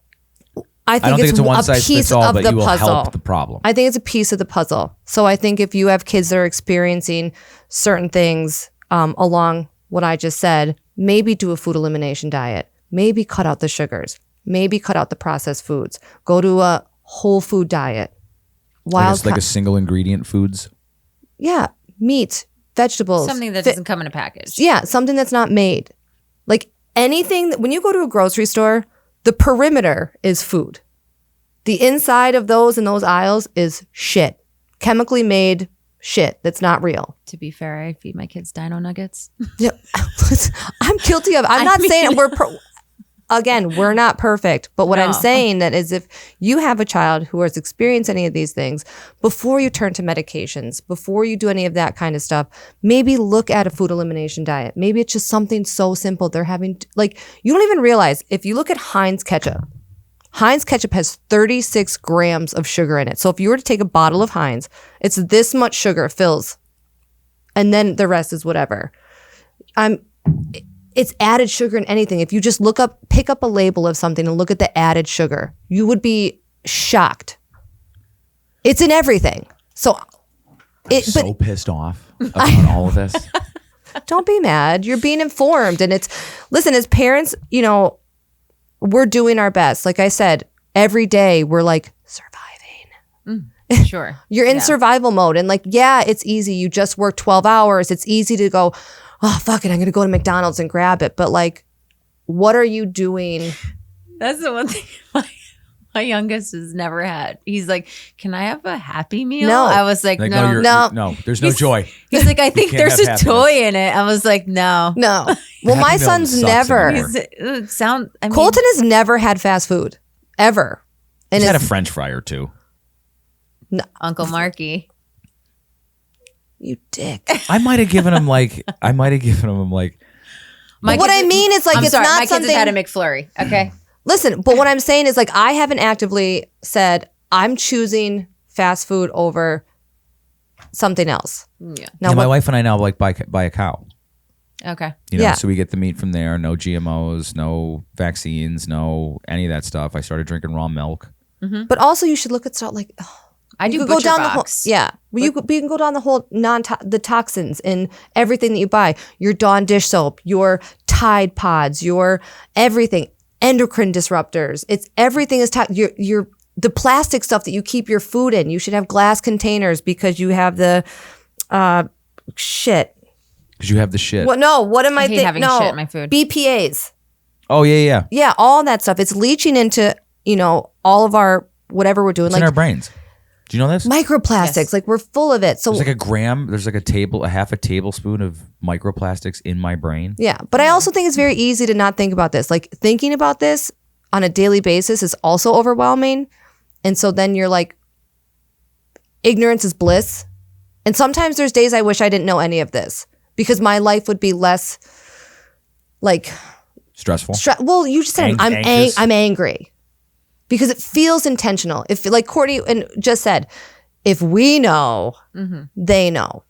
D: I
B: don't think it's a one size fits all, but you will help the problem.
D: I think it's a piece of the puzzle. So I think if you have kids that are experiencing certain things along what I just said, maybe do a food elimination diet. Maybe cut out the sugars. Maybe cut out the processed foods. Go to a whole food diet.
B: Like a single ingredient foods.
D: Yeah, meat, vegetables.
C: Something that doesn't come in a package.
D: Yeah, something that's not made. Like anything, when you go to a grocery store, the perimeter is food. The inside of those in those aisles is shit. Chemically made shit that's not real.
C: To be fair, I feed my kids dino nuggets.
D: Yeah, I'm guilty of it. I'm not saying we're not perfect. But what I'm
C: No.
D: saying that is if you have a child who has experienced any of these things, before you turn to medications, before you do any of that kind of stuff, maybe look at a food elimination diet. Maybe it's just something so simple. They're having, like, you don't even realize, if you look at Heinz ketchup has 36 grams of sugar in it. So if you were to take a bottle of Heinz, it's this much sugar fills, and then the rest is whatever. It's added sugar in anything. If you just pick up a label of something and look at the added sugar, you would be shocked. It's in everything. So,
B: So pissed off about all of this.
D: don't be mad. You're being informed. And listen, as parents, we're doing our best. Like I said, every day we're like surviving.
C: Sure.
D: You're in survival mode. And like, yeah, it's easy. You just work 12 hours. It's easy to go, oh, fuck it, I'm going to go to McDonald's and grab it. But like, what are you doing?
C: That's the one thing my youngest has never had. He's like, can I have a Happy Meal?
D: No.
C: I was like,
B: Like,
C: no.
B: no, there's no joy.
C: He's like, I think
B: can't
C: there's
B: have
C: a
B: happiness.
C: toy in it. I was like, no.
D: No. Well, my
B: Happy Meal
D: son's
B: sucks
D: never.
B: anymore.
D: Colton has never had fast food, ever. And
B: He's had a
D: it's,
B: French fry or two.
C: Uncle Marky.
D: you dick.
B: I might have given him like,
C: My
D: What
C: kids-
D: I mean is like,
C: I'm
D: it's
C: sorry,
D: not
C: my kids
D: something.
C: have had a McFlurry. Okay.
D: Listen, but what I'm saying is like, I haven't actively said I'm choosing fast food over something else.
C: Yeah.
D: Now,
B: my
D: what-
B: wife and I now like buy a cow.
C: Okay.
D: Yeah.
B: So we get the meat from there. No GMOs, no vaccines, no any of that stuff. I started drinking raw milk.
D: but also you should look at stuff like,
C: I do
D: you could
C: butcher
D: go down
C: box.
D: the whole, yeah. Well, you can go down the whole the toxins in everything that you buy. Your Dawn dish soap, your Tide Pods, your everything, endocrine disruptors. It's everything is your the plastic stuff that you keep your food in. You should have glass containers because you have the shit.
B: Because you have the shit.
D: What? No. What am I
C: hate
D: thinking?
C: having
D: No.
C: shit in my food.
D: BPA's.
B: Oh, yeah.
D: Yeah, all that stuff. It's leaching into all of our whatever we're doing.
B: It's
D: Like
B: in our brains. Do you know this?
D: microplastics,
C: Yes.
D: like we're full of it. So
B: There's like a gram. There's like a half a tablespoon of microplastics in my brain.
D: yeah, but I also think it's very easy to not think about this. Like thinking about this on a daily basis is also overwhelming. And so then you're like, ignorance is bliss. And sometimes there's days I wish I didn't know any of this because my life would be less like
B: Stressful.
D: well, you just said
B: Anxious.
D: I'm angry because it feels intentional. If like Courtney and just said, if we know, they know.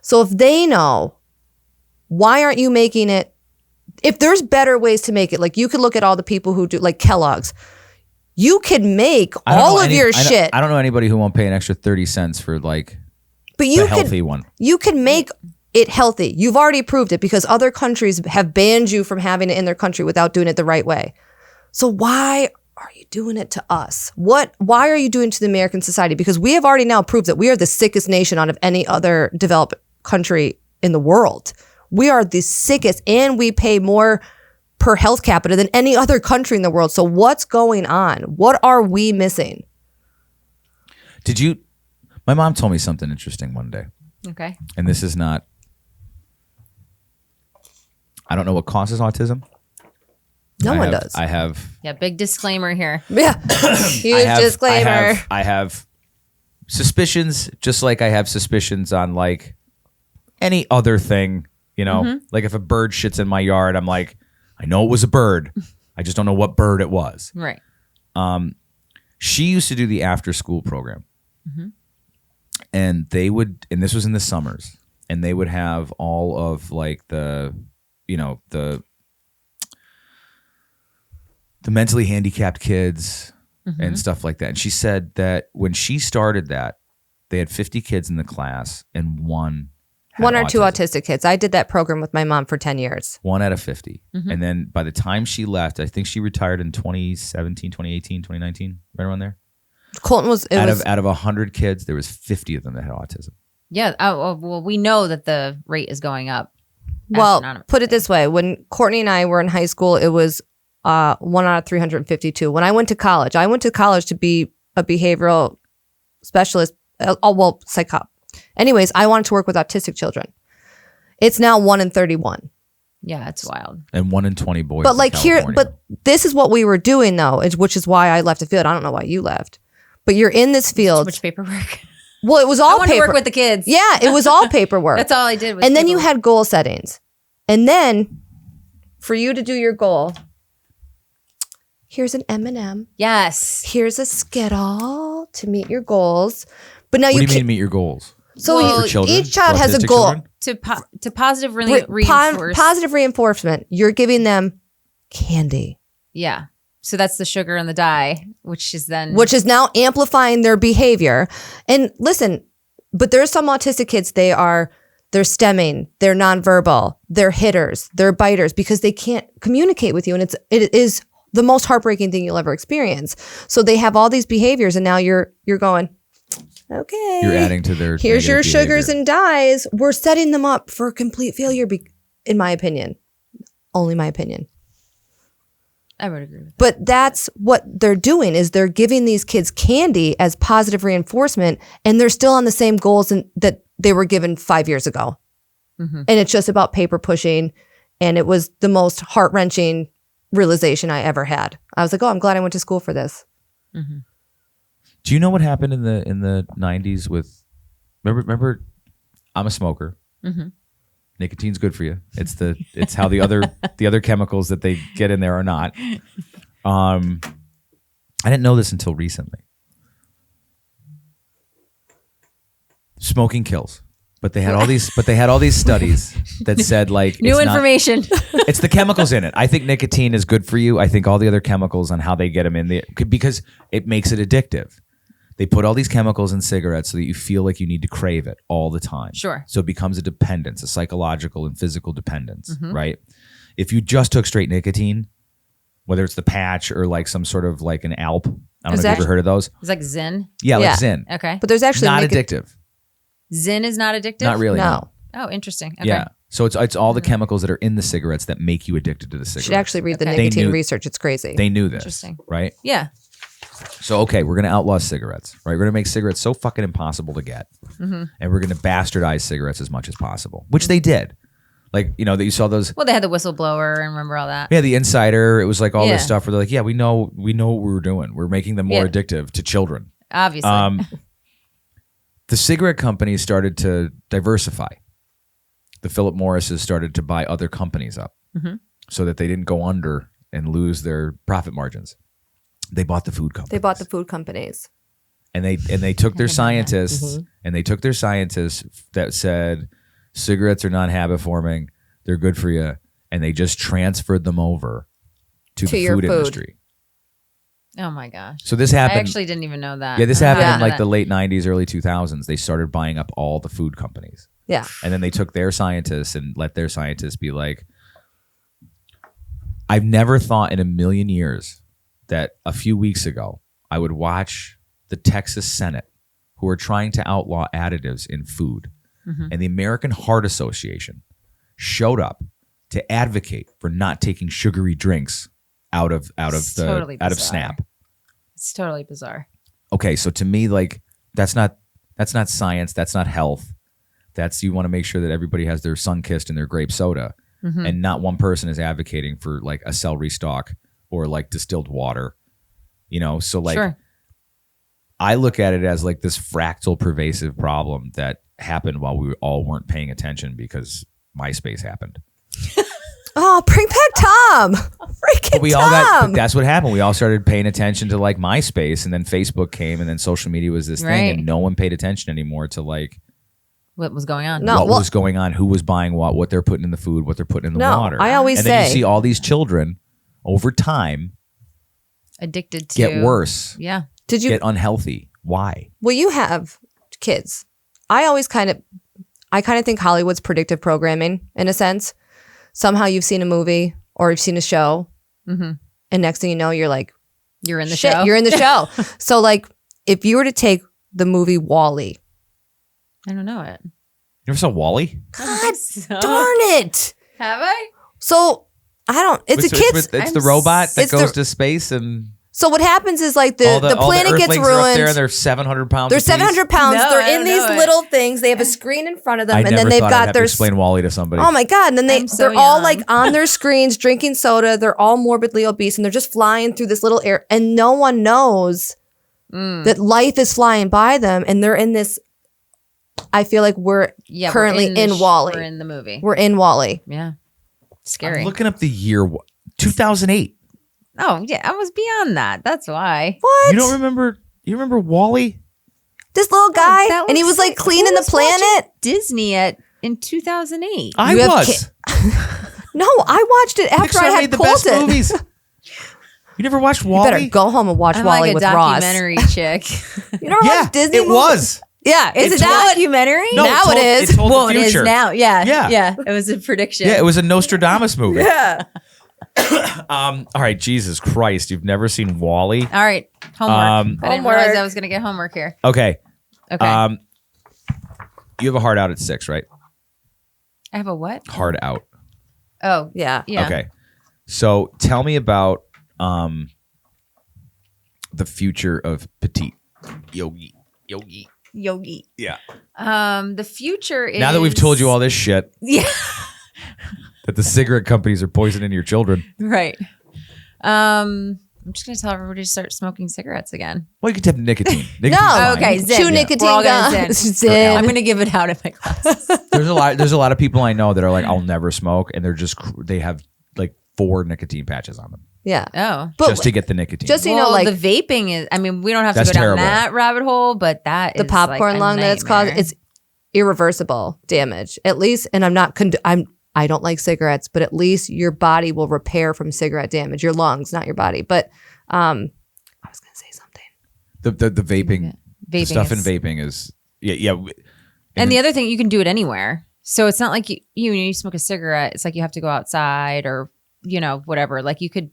D: So if they know, why aren't you making it? If there's better ways to make it, like you could look at all the people who do like Kellogg's. You could make all of your shit.
B: I don't know anybody who won't pay an extra 30 cents for like
D: But you
B: the healthy one.
D: You can make it healthy. You've already proved it because other countries have banned you from having it in their country without doing it the right way. So why are you doing it to us? Why are you doing it to the American society? Because we have already now proved that we are the sickest nation out of any other developed country in the world. We are the sickest and we pay more per health capita than any other country in the world. So what's going on? What are we missing?
B: My mom told me something interesting one day.
C: Okay.
B: And this is not, I don't know what causes autism.
D: No one does.
B: I have
C: Yeah, big disclaimer here.
D: Yeah. Huge disclaimer.
B: I have suspicions, just like I have suspicions on like any other thing, you know, like if a bird shits in my yard, I'm like, I know it was a bird. I just don't know what bird it was.
C: Right.
B: She used to do the after school program. And they would, and this was in the summers, and they would have all of like the mentally handicapped kids and stuff like that. And she said that when she started that, they had 50 kids in the class and one
D: or two autistic kids. I did that program with my mom for 10 years.
B: 1 out of 50. And then by the time she left, I think she retired in 2017, 2018, 2019, right around there.
D: Colton was
B: Out of 100 kids, there was 50 of them that had autism.
C: Yeah. Well, we know that the rate is going up.
D: well,
C: Astronomical.
D: put it this way. When Courtney and I were in high school, it was 1 out of 352. When I went to college to be a behavioral specialist. Anyways, I wanted to work with autistic children. It's now 1 in 31.
C: Yeah, it's wild.
B: And 1 in 20 boys.
D: But
B: in
D: like
B: California.
D: but this is what we were doing though, which is why I left the field. I don't know why you left. But you're in this
C: Too
D: field.
C: much paperwork.
D: Well, it was
C: I
D: all
C: want to
D: paper.
C: work with the kids.
D: Yeah, it was all paperwork.
C: That's all I did. Was
D: And then you
C: paperwork.
D: had goal settings. And then for you to do your goal, here's an M&M.
C: Yes.
D: Here's a Skittle to meet your goals. But now
B: what do you
D: can't.
B: mean meet your goals?
D: So
C: Well,
B: For children?
D: each child has a
B: Autistic
D: goal.
B: children?
C: To positive
D: Re- positive reinforcement. You're giving them candy,
C: Yeah. So that's the sugar and the dye, which is then
D: which is now amplifying their behavior. And listen, but there's some autistic kids, they're stemming, they're nonverbal, they're hitters, they're biters because they can't communicate with you. And it is the most heartbreaking thing you'll ever experience. So they have all these behaviors and now you're going, okay.
B: You're adding to their
D: Here's your
B: negative
D: sugars
B: behavior.
D: and dyes. We're setting them up for complete failure, in my opinion. Only my opinion.
C: I would agree with that.
D: But that's what they're doing is they're giving these kids candy as positive reinforcement and they're still on the same goals that they were given 5 years ago. And it's just about paper pushing. And it was the most heart-wrenching realization I ever had. I was like, oh, I'm glad I went to school for this.
B: Do you know what happened in the 90s with remember I'm a smoker. Nicotine's good for you. It's how the other chemicals that they get in there are not. I didn't know this until recently. Smoking kills. But they had all these studies that said like
C: New
B: it's not-
C: information.
B: it's the chemicals in it. I think nicotine is good for you. I think all the other chemicals and how they get them in there because it makes it addictive. They put all these chemicals in cigarettes so that you feel like you need to crave it all the time.
C: Sure.
B: So it becomes a dependence, a psychological and physical dependence, right? If you just took straight nicotine, whether it's the patch or like some sort of like an Alp, I don't know if you've ever heard of those.
C: It's like Zyn.
B: Yeah,
D: Yeah.
B: like Zyn.
C: Okay.
D: But there's actually
B: Not addictive.
C: Zyn is not addictive?
B: Not really.
D: No.
C: Oh, interesting. Okay.
B: Yeah. So it's all the chemicals that are in the cigarettes that make you addicted to the
D: You
B: cigarettes.
D: should actually read the
C: Okay.
B: They
D: nicotine
B: knew-
D: research. It's crazy.
B: They knew this,
C: Interesting.
B: right?
C: Yeah.
B: So, okay, we're going to outlaw cigarettes, right? We're going to make cigarettes so fucking impossible to get. And we're going to bastardize cigarettes as much as possible, which they did. Like, you know, that you saw those.
C: Well, they had the whistleblower and remember all that.
B: Yeah, the insider. It was like all
C: Yeah.
B: this stuff where they're like, yeah, we know what we were doing. We're making them more
C: Yeah.
B: addictive to children.
C: Obviously.
B: The cigarette companies started to diversify. The Philip Morrises started to buy other companies up so that they didn't go under and lose their profit margins. They bought the food companies.
D: They bought the food companies.
B: And they took their scientists and they took their scientists that said cigarettes are not habit forming, they're good for you, and they just transferred them over to the
D: your
B: food
D: food.
B: industry.
C: Oh my gosh.
B: So this
C: I
B: happened.
C: actually didn't even know that.
B: Yeah, this
C: I
B: happened
C: didn't
B: in
C: know
B: like
C: that.
B: the late 90s, early 2000s. They started buying up all the food companies.
D: Yeah.
B: And then they took their scientists and let their scientists be like, I've never thought in a million years that a few weeks ago I would watch the Texas Senate, who are trying to outlaw additives in food, and the American Heart Association showed up to advocate for not taking sugary drinks out of
C: totally bizarre.
B: Snap.
C: It's totally bizarre.
B: Okay, so to me, like that's not science. That's not health. That's you want to make sure that everybody has their sun-kissed and their grape soda, and not one person is advocating for like a celery stalk or like distilled water. You know, so like
C: Sure.
B: I look at it as like this fractal pervasive problem that happened while we all weren't paying attention because MySpace happened.
D: Oh, bring back Tom. Freaking
B: But we all got,
D: Tom.
B: but that's what happened. We all started paying attention to like MySpace, and then Facebook came, and then social media was this thing,
C: Right.
B: and no one paid attention anymore to like
C: What was going on?
D: No.
B: what
D: well-
B: was going on, who was buying what they're putting in the food, what they're putting in the
D: No,
B: water.
D: I always
B: and then you
D: say-
B: see all these children over time
C: Addicted to.
B: get worse,
C: Yeah.
D: Did you?
B: get unhealthy. Why?
D: Well, you have kids. I kind of think Hollywood's predictive programming in a sense. Somehow you've seen a movie or you've seen a show, and next thing you know, you're like,
C: You're in the
D: shit,
C: show.
D: you're in the show. So like, if you were to take the movie Wall-E,
C: I don't know it.
B: You ever saw Wall-E?
D: God
C: So-
D: darn it.
C: Have I?
D: So I don't. It's a kid's.
B: It's the
C: I'm
B: robot that
D: it's the-
B: goes to space, and
D: So what happens is like
B: all
D: the
B: all
D: planet gets
B: Earthlings are up there,
D: ruined.
B: and they're 700 pounds.
D: They're
B: apiece.
D: 700 pounds.
C: No, I
D: They're in
C: don't
D: these
C: know it.
D: little things. They have a screen in front of them,
B: I
D: and
B: never
D: then they've
B: thought I'd
D: got
B: have
D: their.
B: to explain Wall-E to somebody.
D: Oh my god! And then
C: I'm so
D: they're all
C: young.
D: like on their screens drinking soda. They're all morbidly obese, and they're just flying through this little air, and no one knows that life is flying by them, and they're in this. I feel like we're
C: Yeah.
D: currently
C: we're
D: in Wall-E.
C: We're in the movie.
D: We're in Wall-E.
C: Yeah. Scary.
B: I'm looking up the year 2008.
C: Oh yeah, I was beyond that. That's why.
D: What?
B: You don't remember? You remember Wall-E?
D: This little guy,
C: That
D: and he was
C: looks
D: like cleaning
C: who
D: the
C: was watching
D: planet.
C: Disney in 2008.
B: I
D: You have
B: was.
D: No, I watched it after
B: Pixar
D: I
B: made
D: had
B: the
D: pulled
B: best
D: it.
B: movies. You never watched
D: You
B: Wall-E?
D: better go home and watch
C: I'm
D: Wall-E
C: like a
D: with Ross.
C: documentary chick.
D: You never
B: Yeah,
D: watched Disney
B: it
D: movies?
B: was.
D: Yeah,
C: Is
D: it's
C: it
D: now
C: a documentary?
B: No,
D: Now it is.
B: It told
C: Well,
B: the
C: it is
B: future.
C: now. Yeah.
B: Yeah.
C: Yeah. It was a prediction.
B: Yeah, it was a Nostradamus movie.
D: Yeah.
B: All right, Jesus Christ, you've never seen Wall-E?
C: All right. Homework. I didn't
D: Homework.
C: realize I was going to get homework here.
B: Okay.
C: Okay.
B: You have a hard out at 6, right?
C: I have a what?
B: Hard out.
C: Oh,
D: Yeah.
C: yeah.
B: Okay. So tell me about the future of Petite Yogi.
C: Yogi.
B: Yeah.
C: The future is
B: Now that we've told you all this shit,
C: Yeah.
B: that the cigarette companies are poisoning your children.
C: Right. I'm just going to tell everybody to start smoking cigarettes again.
B: Well, you could have nicotine.
D: No.
B: Nicotine
C: Okay, Zyn.
D: Chew
C: Yeah.
D: nicotine
C: We're all gonna
D: gum.
C: Zyn.
D: Zyn.
C: I'm going to give it out in my classes.
B: There's a lot of people I know that are like, I'll never smoke, and they're just they have like 4 nicotine patches on them
D: Yeah.
C: Oh.
D: But
B: just to get the nicotine.
D: just so you
C: well,
D: know, like
C: the vaping is, I mean, we don't have to
B: That's
C: go down
B: terrible.
C: that rabbit hole, but that
D: the
C: is
D: popcorn
C: like a
D: lung that it's caused,
C: nightmare.
D: it's irreversible damage. At least, and I'm not, I don't like cigarettes, but at least your body will repair from cigarette damage. Your lungs, not your body. But I was going to say something.
B: the vaping, the
C: Vaping
B: stuff in
C: is-
B: vaping is yeah.
C: And the other thing, you can do it anywhere. So it's not like you smoke a cigarette, it's like you have to go outside or, whatever. Like you could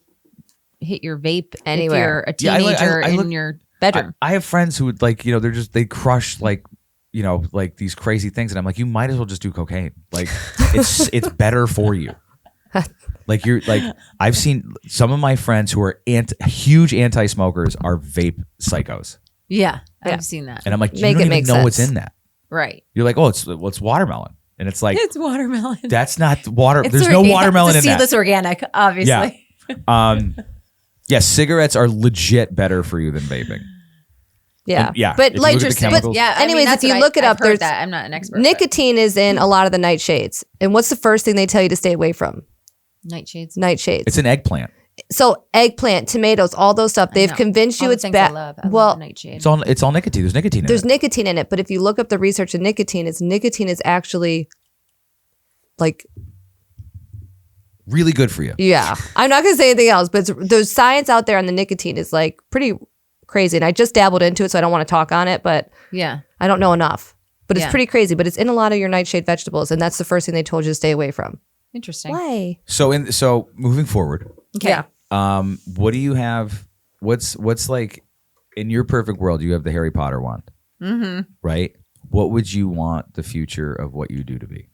C: hit your vape
D: Anywhere.
C: if you're a
B: Yeah, I
C: teenager
B: look-
C: in your bedroom.
B: I have friends who would like, they crush like, like these crazy things. And I'm like, you might as well just do cocaine. Like it's better for you. Like I've seen some of my friends who are huge anti-smokers are vape psychos.
C: Yeah,
D: Yeah.
C: I've seen that.
B: And I'm like, you
D: Make
B: don't
D: it
B: even
D: make
B: know what's
D: sense.
B: in that.
C: Right.
B: You're like, oh, it's watermelon. And it's like,
C: It's watermelon.
B: that's not water.
C: It's
B: There's no watermelon
C: it's
B: in
C: a
B: that.
C: seedless organic, obviously.
B: Yeah, cigarettes are legit better for you than vaping.
D: Yeah.
B: And yeah,
D: But
B: if you
D: like,
B: look at the chemicals-
C: Yeah.
D: Anyways,
C: that's
D: if you
C: what
D: look it
C: I've
D: up,
C: heard
D: there's
C: that. I'm not an expert. but
D: nicotine is in a lot of the nightshades. And what's the first thing they tell you to stay away from?
C: Nightshades.
D: Nightshades.
B: it's an eggplant.
D: So eggplant, tomatoes, all those stuff. They've
C: know.
D: convinced you
C: All the
D: it's
C: things
D: bad.
C: I love. I
D: Well,
C: love nightshade.
B: It's all nicotine. There's nicotine in
D: there's
B: it.
D: nicotine in it, but if you look up the research of nicotine is actually like,
B: Really good for you.
D: yeah. I'm not gonna say anything else, but there's science out there on the nicotine is like pretty crazy. And I just dabbled into it, so I don't want to talk on it, but
C: Yeah.
D: I don't know enough. But it's
C: Yeah.
D: pretty crazy. But it's in a lot of your nightshade vegetables, and that's the first thing they told you to stay away from.
C: Interesting.
D: Why?
B: So moving forward,
C: Okay.
D: Yeah.
B: what do you have? What's like in your perfect world? You have the Harry Potter wand, right? What would you want the future of what you do to be?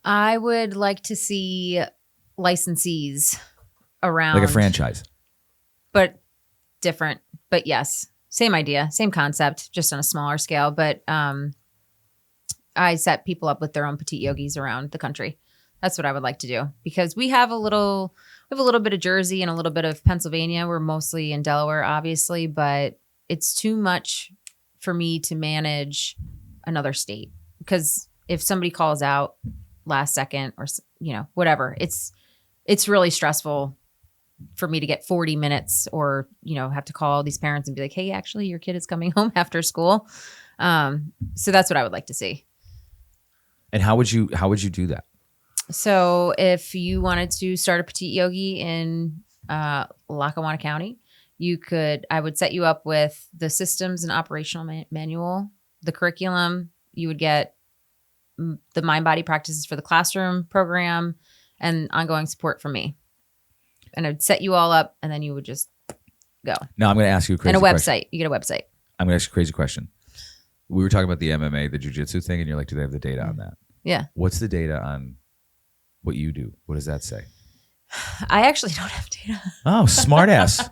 C: I would like to see licensees around.
B: Like a franchise.
C: But different. But yes, same idea, same concept, just on a smaller scale. But I set people up with their own Petite Yogis around the country. That's what I would like to do, because we have a little bit of Jersey and a little bit of Pennsylvania. We're mostly in Delaware, obviously, but it's too much for me to manage another state, because if somebody calls out last second or whatever, it's really stressful for me to get 40 minutes or have to call these parents and be like, hey, actually your kid is coming home after school. So that's what I would like to see.
B: And how would you do that?
C: So if you wanted to start a Petite Yogi in Lackawanna County, I would set you up with the systems and operational manual, the curriculum. You would get the mind body practices for the classroom program and ongoing support from me. And I'd set you all up, and then you would just go.
B: Now I'm going to ask you a crazy
C: And a website.
B: question.
C: You get a website.
B: I'm going to ask you a crazy question. We were talking about the MMA, the jiu-jitsu thing, and you're like, do they have the data on that?
C: Yeah.
B: What's the data on what you do? What does that say?
C: I actually don't have data.
B: Oh, smart ass.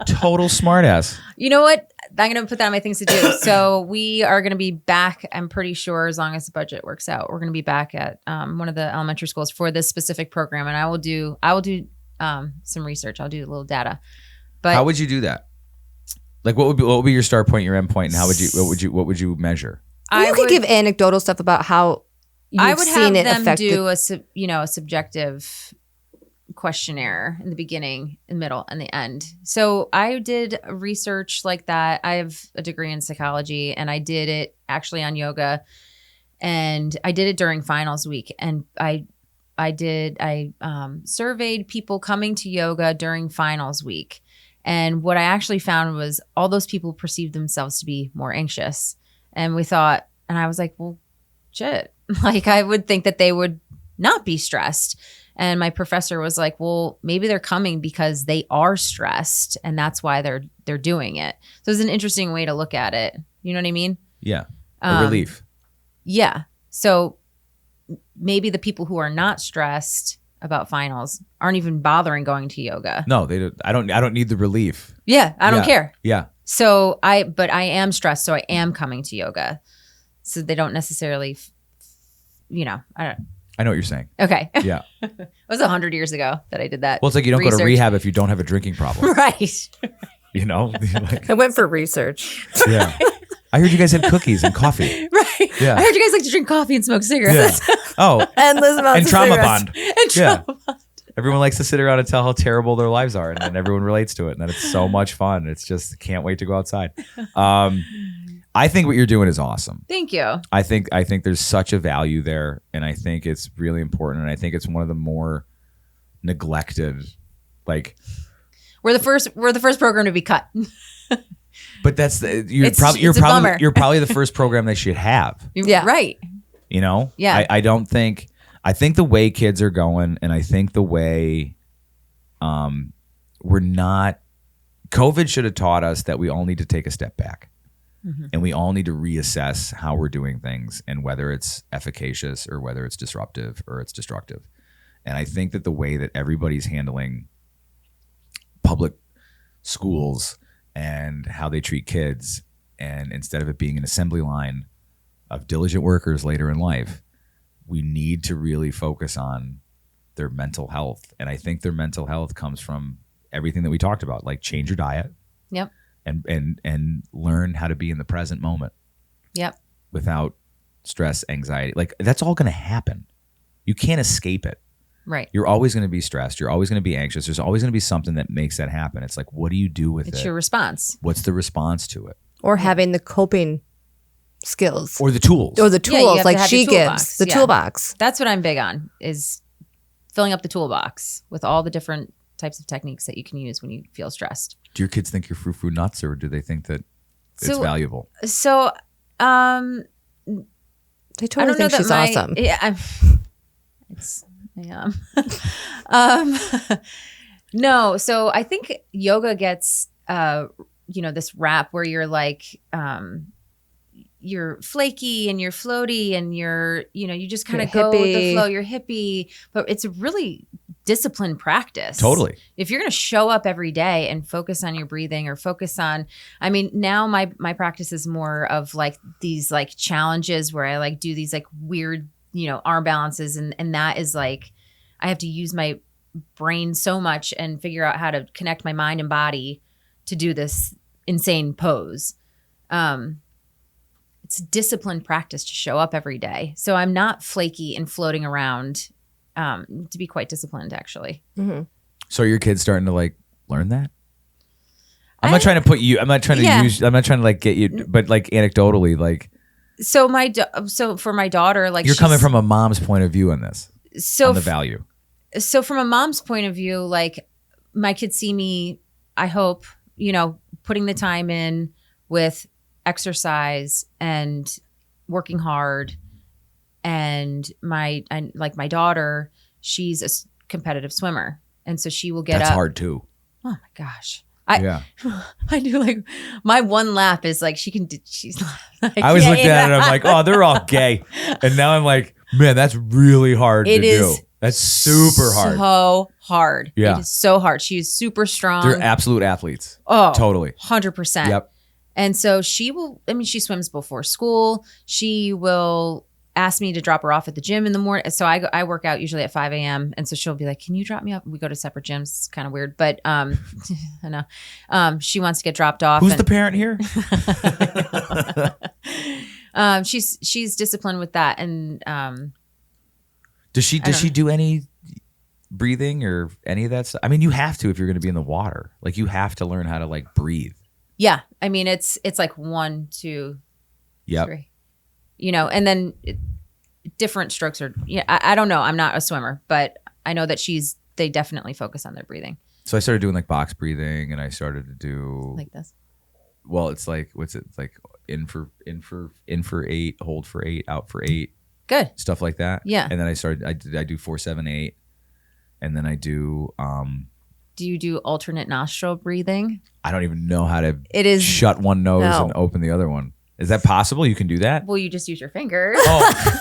B: Total smart ass.
C: You know what? I'm going to put that on my things to do. So we are going to be back, I'm pretty sure, as long as the budget works out. We're going to be back at one of the elementary schools for this specific program. And I will do some research. I'll do a little data. But
B: How would you do that? Like, what would be your start point, your end point, and what would you measure?
D: You could give anecdotal stuff about how
C: I
D: you've
C: would
D: seen
C: have
D: it
C: them
D: affect
C: do a subjective questionnaire in the beginning, in the middle, and the end. So I did research like that. I have a degree in psychology, and I did it actually on yoga, and I did it during finals week. And I surveyed people coming to yoga during finals week. And what I actually found was all those people perceived themselves to be more anxious. And I was like, well, shit. Like, I would think that they would not be stressed. And my professor was like, well, maybe they're coming because they are stressed, and that's why they're doing it. So it's an interesting way to look at it. You know what I mean?
B: Yeah. A relief.
C: Yeah. So maybe the people who are not stressed about finals aren't even bothering going to yoga.
B: No, they don't. I don't need the relief.
C: Yeah, I don't care.
B: Yeah.
C: So but I am stressed, so I am coming to yoga. So they don't necessarily,
B: I know what you're saying.
C: Okay.
B: Yeah.
C: It was 100 years ago that I did that.
B: Well, it's like you don't go to
C: research.
B: rehab if you don't have a drinking problem.
C: Right.
B: You know? Like,
D: I went for research.
B: yeah. I heard you guys had cookies and coffee.
C: Right.
B: Yeah.
C: I heard you guys like to drink coffee and smoke cigarettes.
B: Yeah. Oh,
D: Endless amounts
B: and
D: of
B: trauma
D: cigarettes.
B: bond.
C: And
B: Yeah.
C: trauma bond.
B: Everyone likes to sit around and tell how terrible their lives are, and then everyone relates to it, and then it's so much fun. It's just can't wait to go outside. I think what you're doing is awesome.
C: Thank you.
B: I think there's such a value there, and I think it's really important, and I think it's one of the more neglected, like.
C: We're the first program to be cut.
B: But that's you're
C: It's a bummer.
B: probably the first program they should have.
D: Yeah.
C: Right.
B: You know?
C: Yeah.
B: I think the way kids are going, and I think the way COVID should have taught us that we all need to take a step back. Mm-hmm. And we all need to reassess how we're doing things and whether it's efficacious or whether it's disruptive or it's destructive. And I think that the way that everybody's handling public schools and how they treat kids, and instead of it being an assembly line of diligent workers later in life, we need to really focus on their mental health. And I think their mental health comes from everything that we talked about, like change your diet.
C: Yep.
B: And learn how to be in the present moment.
C: Yep.
B: Without stress, anxiety. Like that's all going to happen. You can't escape it.
C: Right.
B: You're always going to be stressed. You're always going to be anxious. There's always going to be something that makes that happen. It's like, what do you do with it?
C: It's your response.
B: What's the response to it?
D: Or having the coping skills.
B: Or the tools.
D: Or the
C: Yeah, you
D: tools
C: have to
D: like
C: have
D: she
C: your toolbox.
D: gives. The
C: Yeah.
D: toolbox.
C: That's what I'm big on, is filling up the toolbox with all the different types of techniques that you can use when you feel stressed.
B: Do your kids think you're frou-frou nuts, or do they think that it's valuable?
C: So,
D: They
C: I
D: totally
C: don't know
D: think
C: that
D: she's awesome.
C: Yeah, no. So I think yoga gets, this rap where you're like, you're flaky and you're floaty and you just kind
D: You're
C: of go with the
D: hippie.
C: flow. You're hippie, but it's a really disciplined practice.
B: Totally.
C: If you're going to show up every day and focus on your breathing or focus on, now my practice is more of like these like challenges where I like do these like weird, arm balances. And that is like, I have to use my brain so much and figure out how to connect my mind and body to do this insane pose. It's disciplined practice to show up every day. So I'm not flaky and floating around, to be quite disciplined, actually.
D: Mm-hmm.
B: So are your kids starting to like learn that? I'm not trying to put you, I'm not trying to I'm not trying to like get you, but like anecdotally, like.
C: So so for my daughter, like
B: you're coming from a mom's point of view on this, on the value.
C: So from a mom's point of view, like my kids see me, I hope, putting the time in with exercise and working hard. And my daughter, she's a competitive swimmer. And so she will get
B: That's
C: up.
B: hard too.
C: Oh my gosh. I do like my one lap is like she's like,
B: I always looked at it and I'm like, oh, they're all gay. And now I'm like, man, that's really hard to do. That's super hard.
C: So hard.
B: Yeah.
C: It is so hard. She is super strong.
B: They're absolute athletes.
C: Oh,
B: Totally.
C: 100%.
B: Yep.
C: And so she swims before school. She will ask me to drop her off at the gym in the morning. So I work out usually at 5 a.m. And so she'll be like, can you drop me off? We go to separate gyms. It's kind of weird, but I know. She wants to get dropped off.
B: Who's the parent here?
C: She's disciplined with that. And
B: Does she do any breathing or any of that stuff? I mean, you have to if you're going to be in the water. Like you have to learn how to like breathe.
C: yeah, I mean, it's like 1, 2,
B: Yep.
C: 3. And then different strokes are, I don't know. I'm not a swimmer, but I know that they definitely focus on their breathing.
B: So I started doing like box breathing, and I started to do
C: Like this.
B: well, it's like, what's it? It's like in for 8, hold for 8, out for 8,
C: Good.
B: stuff like that.
C: Yeah.
B: And then I do 4, 7, 8. And then I do,
C: Do you do alternate nostril breathing?
B: I don't even know how to
C: It is.
B: shut one nose
D: No.
B: and open the other one. Is that possible? You can do that?
C: Well, you just use your fingers.
B: Oh,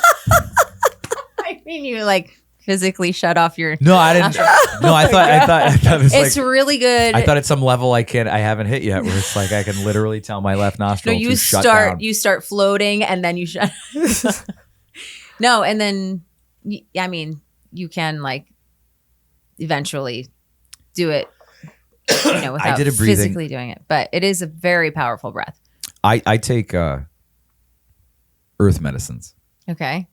C: I mean, you like physically shut off your.
B: no, I didn't. No, I thought it was
C: It's
B: like,
C: really good.
B: I thought at some level I haven't hit yet where it's like I can literally tell my left
C: No,
B: nostril
C: you
B: to shut down.
C: you start floating and then you shut. No, and then I mean, you can like eventually do it, without
B: I did a breathing-
C: physically doing it, but it is a very powerful breath.
B: I take earth medicines.
C: Okay.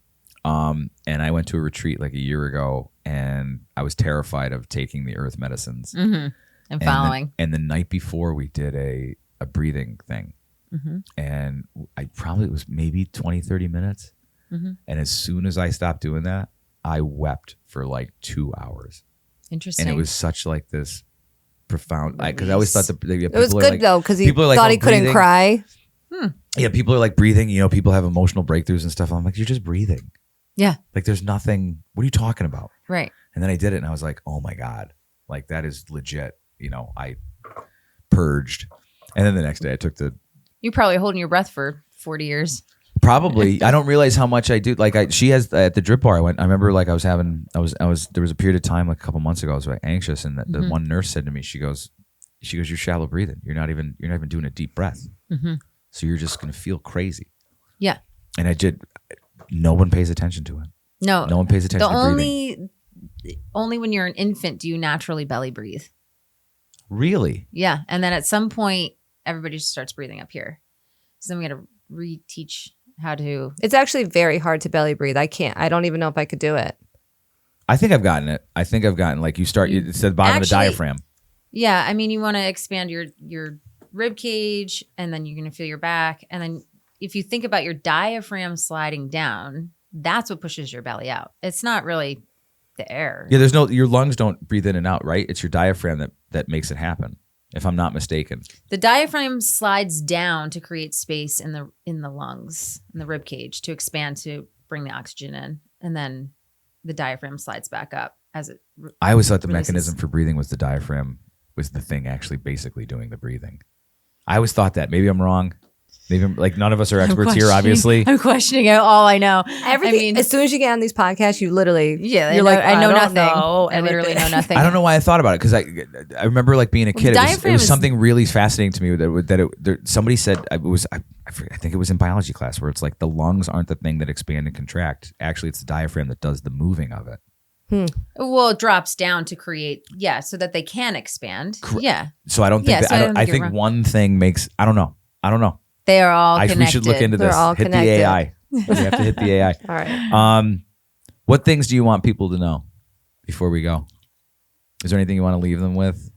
B: And I went to a retreat like a year ago, and I was terrified of taking the earth medicines.
C: Mm-hmm. And following.
B: And the night before, we did a breathing thing.
C: Mm-hmm.
B: And it was maybe 20, 30 minutes.
C: Mm-hmm.
B: And as soon as I stopped doing that, I wept for like 2 hours.
C: Interesting.
B: And it was such like this profound, because I always thought that
D: It was good though because he
B: people are like,
D: thought
B: "Oh,
D: he couldn't
B: breathing."
D: cry.
B: Yeah, people are like breathing. People have emotional breakthroughs and stuff. I'm like, you're just breathing.
C: Yeah.
B: Like there's nothing. What are you talking about?
C: Right.
B: And then I did it, and I was like, oh my God, like that is legit. I purged. And then the next day I took
C: You're probably holding your breath for 40 years.
B: Probably. I don't realize how much I do. Like she has at the drip bar. I remember like there was a period of time like a couple months ago. I was like anxious, and the one nurse said to me, she goes, you're shallow breathing. You're not even doing a deep breath. So you're just gonna feel crazy.
C: Yeah.
B: And no one pays attention to it. No one pays attention to breathing.
C: Only when you're an infant do you naturally belly breathe.
B: Really?
C: Yeah, and then at some point everybody just starts breathing up here. So then we got to reteach how to.
D: It's actually very hard to belly breathe. I don't even know if I could do it.
B: I think I've gotten it. Like it's at the bottom of the diaphragm.
C: Yeah, I mean, you want to expand your rib cage, and then you're going to feel your back, and then if you think about your diaphragm sliding down, that's what pushes your belly out. It's not really the air.
B: Yeah, your lungs don't breathe in and out, right? It's your diaphragm that makes it happen, if I'm not mistaken.
C: The diaphragm slides down to create space in the lungs, in the rib cage, to expand to bring the oxygen in, and then the diaphragm slides back up as it.
B: I always thought the
C: releases.
B: mechanism for breathing was the diaphragm was the thing actually basically doing the breathing. I always thought that. Maybe I'm wrong. Maybe like none of us are experts here, obviously.
C: I'm questioning all I know.
D: Everything.
C: I mean,
D: as soon as you get on these podcasts, you literally,
C: you're
D: like,
C: I know nothing.
D: Know
C: I literally know nothing.
B: I don't know why I thought about it because I remember like being a kid. It was something really fascinating to me somebody said I think it was in biology class where it's like the lungs aren't the thing that expand and contract. Actually, it's the diaphragm that does the moving of it.
C: Well, it drops down to create, so that they can expand. Yeah.
B: So I don't think I think one thing makes. I don't know.
C: They are all connected.
B: We should look into this.
D: All
B: hit
D: connected.
B: the AI. We have to hit the AI.
D: All right.
B: What things do you want people to know before we go? Is there anything you want to leave them with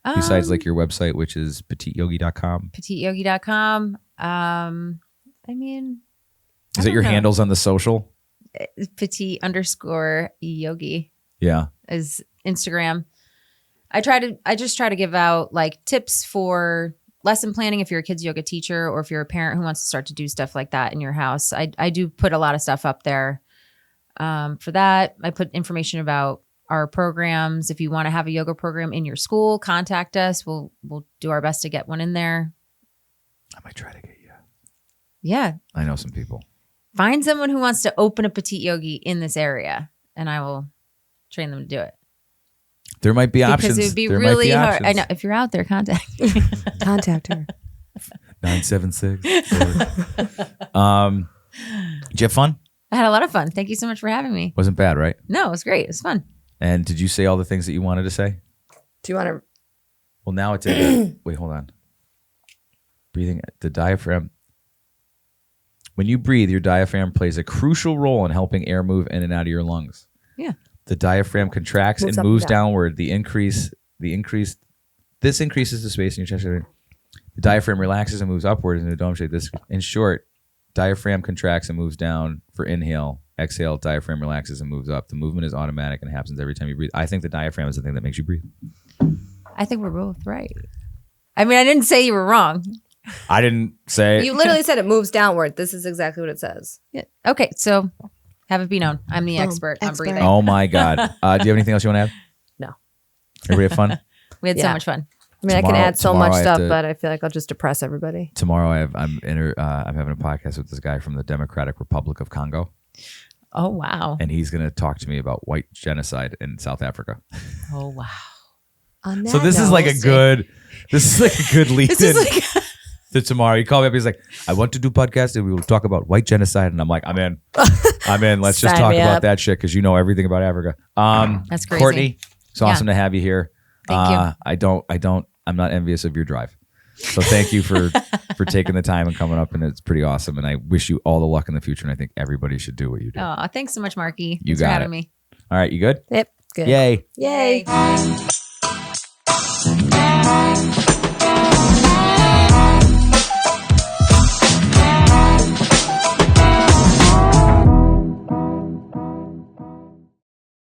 B: besides like your website, which is petiteyogi.com?
C: Petiteyogi.com. I mean,
B: is it your handles on the social?
C: Petite_yogi.
B: Yeah.
C: Is Instagram. I just try to give out like tips for lesson planning if you're a kids yoga teacher or if you're a parent who wants to start to do stuff like that in your house. I do put a lot of stuff up there for that. I put information about our programs. If you want to have a yoga program in your school, contact us. We'll do our best to get one in there.
B: I might try to get you.
C: Yeah.
B: I know some people.
C: Find someone who wants to open a Petite Yogi in this area and I will train them to do it.
B: There might be options.
C: Because it would be really hard. I know. If you're out there, contact me.
D: Contact her.
B: 976. Did you have fun?
C: I had a lot of fun. Thank you so much for having me.
B: Wasn't bad, right?
C: No, it was great. It was fun.
B: And did you say all the things that you wanted to say?
D: Do you want to?
B: Well, now it's in. Wait, hold on. Breathing, the diaphragm. When you breathe, your diaphragm plays a crucial role in helping air move in and out of your lungs.
C: Yeah.
B: The diaphragm contracts and moves downward. This increases the space in your chest. The diaphragm relaxes and moves upward in a dome shape. This, in short, diaphragm contracts and moves down for inhale. Exhale, diaphragm relaxes and moves up. The movement is automatic and happens every time you breathe. I think the diaphragm is the thing that makes you breathe.
C: I think we're both right. I mean, I didn't say you were wrong.
B: I didn't say.
D: You literally said it moves downward. This is exactly what it says.
C: Yeah. Okay, so have it be known. I'm the expert on breathing.
B: Oh my God. Do you have anything else you want to add?
D: No.
B: Everybody have fun?
C: We had so much fun.
D: I mean, I can add so much stuff,
B: to,
D: but I feel like I'll just depress everybody.
B: Tomorrow I'm having a podcast with this guy from the Democratic Republic of Congo.
C: Oh, wow.
B: And he's going to talk to me about white genocide in South Africa.
C: Oh, wow.
B: So this is like a good lead in to tomorrow. He called me up. He's like, I want to do podcast and we will talk about white genocide. And I'm like, I'm in. Let's just talk about that shit because you know everything about Africa.
C: That's crazy.
B: Courtney, it's awesome to have you here.
C: Thank you.
B: I'm not envious of your drive. So thank you for taking the time and coming up, and it's pretty awesome. And I wish you all the luck in the future. And I think everybody should do what you do.
C: Oh, thanks so much, Marky.
B: You
C: Thanks
B: got
C: for having
B: it.
C: me.
B: All right, you good?
D: Yep. Good.
B: Yay.
D: Yay.